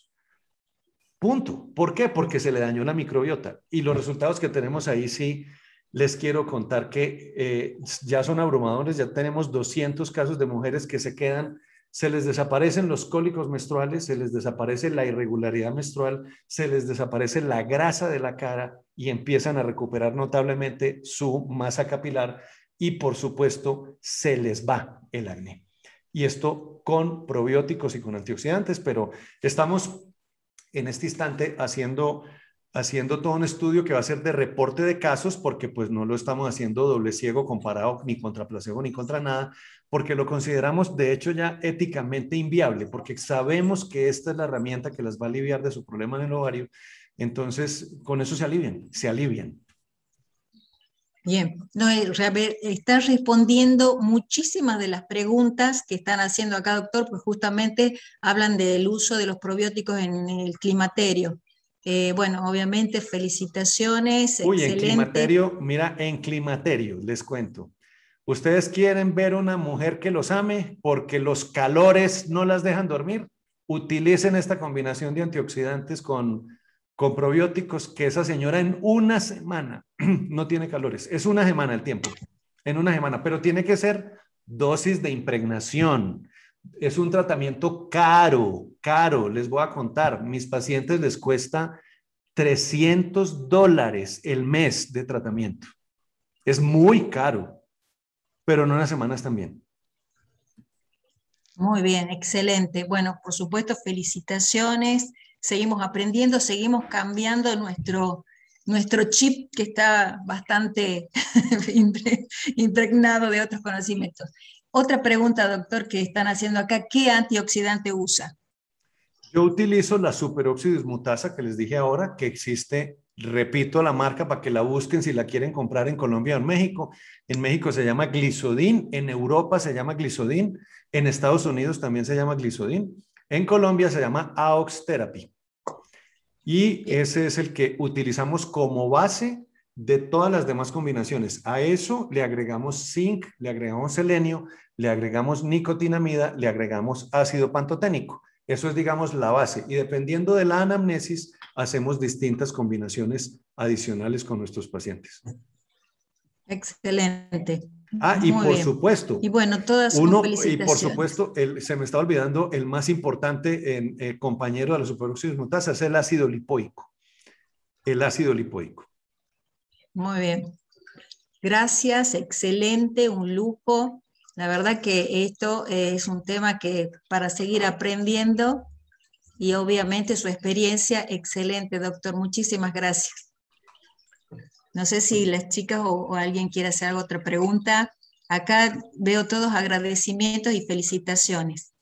Punto. ¿Por qué? Porque se le dañó la microbiota. Y los resultados que tenemos ahí, sí, les quiero contar que ya son abrumadores. Ya tenemos 200 casos de mujeres que se les desaparecen los cólicos menstruales, se les desaparece la irregularidad menstrual, se les desaparece la grasa de la cara y empiezan a recuperar notablemente su masa capilar. Y por supuesto, se les va el acné. Y esto con probióticos y con antioxidantes, pero estamos en este instante haciendo haciendo todo un estudio que va a ser de reporte de casos, porque pues no lo estamos haciendo doble ciego comparado ni contra placebo ni contra nada, porque lo consideramos de hecho ya éticamente inviable, porque sabemos que esta es la herramienta que las va a aliviar de su problema en el ovario. Entonces, con eso se alivian, se alivian. Bien, no, está respondiendo muchísimas de las preguntas que están haciendo acá, doctor, pues justamente hablan del uso de los probióticos en el climaterio. Bueno, obviamente, felicitaciones, Uy, excelente. en climaterio, mira, en climaterio, les cuento. ¿Ustedes quieren ver una mujer que los ame porque los calores no las dejan dormir? Utilicen esta combinación de antioxidantes con probióticos, que esa señora en una semana no tiene calores. Es una semana el tiempo, en una semana, pero tiene que ser dosis de impregnación. Es un tratamiento caro, caro. Les voy a contar, mis pacientes les cuesta $300 el mes de tratamiento. Es muy caro, pero en unas semanas también. Muy bien, excelente. Bueno, por supuesto, felicitaciones. Seguimos aprendiendo, seguimos cambiando nuestro chip que está bastante impregnado de otros conocimientos. Otra pregunta, doctor, que están haciendo acá, ¿qué antioxidante usa? Yo utilizo la superóxido dismutasa que les dije ahora, que existe, repito la marca para que la busquen si la quieren comprar en Colombia o en México. En México se llama Glisodin, en Europa se llama Glisodin, en Estados Unidos también se llama Glisodin, en Colombia se llama AOX Therapy. Y ese es el que utilizamos como base de todas las demás combinaciones. A eso le agregamos zinc, le agregamos selenio, le agregamos nicotinamida, le agregamos ácido pantoténico. Eso es, digamos, la base. Y dependiendo de la anamnesis, hacemos distintas combinaciones adicionales con nuestros pacientes. Excelente. Ah, y por supuesto. Y bueno, todas uno, felicitaciones. y por supuesto, se me está olvidando el más importante compañero de la superóxido dismutasa, es el ácido lipoico. El ácido lipoico. Muy bien. Gracias, excelente, un lujo. La verdad que esto es un tema que para seguir aprendiendo y obviamente su experiencia, excelente, doctor. Muchísimas gracias. No sé si las chicas o alguien quiere hacer otra pregunta. Acá veo todos agradecimientos y felicitaciones.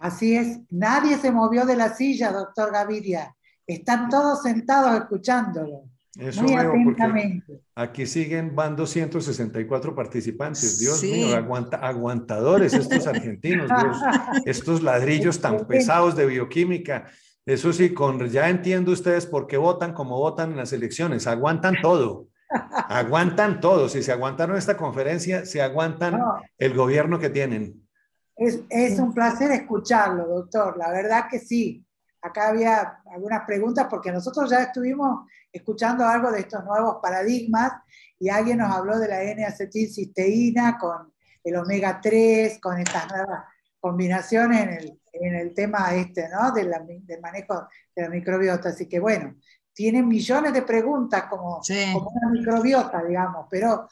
Así es, nadie se movió de la silla, doctor Gaviria. Están todos sentados escuchándolo. Eso muy veo, atentamente. porque aquí van 264 participantes. Dios Sí. mío, aguantadores estos argentinos, Dios, estos ladrillos tan pesados de bioquímica. Eso sí, ya entiendo ustedes por qué votan como votan en las elecciones. Aguantan todo. Aguantan todo. Si se aguantaron esta conferencia, se aguantan el gobierno que tienen. Es un placer escucharlo, doctor. La verdad que sí. Acá había algunas preguntas porque nosotros ya estuvimos escuchando algo de estos nuevos paradigmas y alguien nos habló de la N-acetilcisteína con el omega 3, con estas nuevas combinaciones en el tema ¿no? del manejo de la microbiota. Así que bueno, tienen millones de preguntas como una microbiota, digamos, pero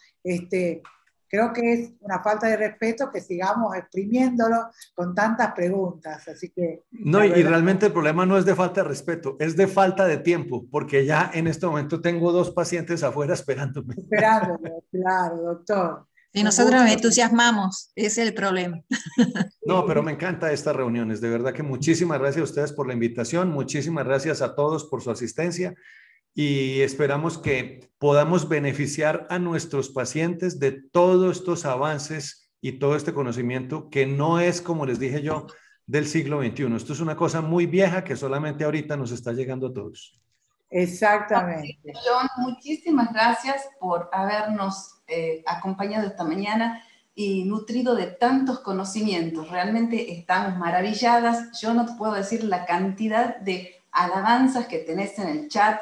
creo que es una falta de respeto que sigamos exprimiéndolo con tantas preguntas, así que... No, y realmente el problema no es de falta de respeto, es de falta de tiempo, porque ya en este momento tengo 2 pacientes afuera esperándome. Esperándolo, claro, doctor. Y nosotros nos entusiasmamos, ese es el problema. No, pero me encanta estas reuniones, de verdad que muchísimas gracias a ustedes por la invitación, muchísimas gracias a todos por su asistencia. Y esperamos que podamos beneficiar a nuestros pacientes de todos estos avances y todo este conocimiento que no es, como les dije yo, del siglo XXI. Esto es una cosa muy vieja que solamente ahorita nos está llegando a todos. Exactamente. John, muchísimas gracias por habernos acompañado esta mañana y nutrido de tantos conocimientos. Realmente estamos maravilladas. Yo no te puedo decir la cantidad de alabanzas que tenés en el chat.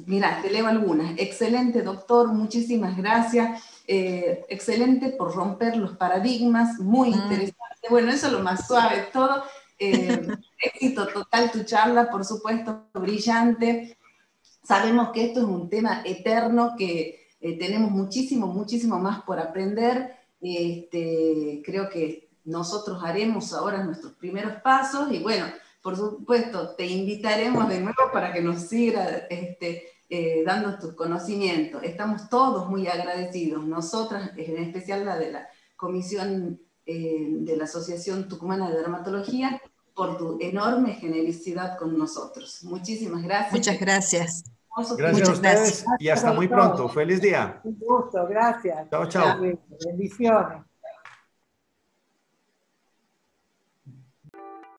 Mira, te leo algunas. Excelente, doctor, muchísimas gracias. Excelente por romper los paradigmas, muy interesante. Bueno, eso es lo más suave de todo. Éxito total tu charla, por supuesto, brillante. Sabemos que esto es un tema eterno, que tenemos muchísimo más por aprender. Creo que nosotros haremos ahora nuestros primeros pasos y bueno, por supuesto, te invitaremos de nuevo para que nos sigas dando tus conocimientos. Estamos todos muy agradecidos, nosotras, en especial la de la Comisión de la Asociación Tucumana de Dermatología, por tu enorme generosidad con nosotros. Muchísimas gracias. Muchas gracias. Gracias a ustedes y hasta muy pronto. Feliz día. Un gusto, gracias. Chao, chao. Bendiciones.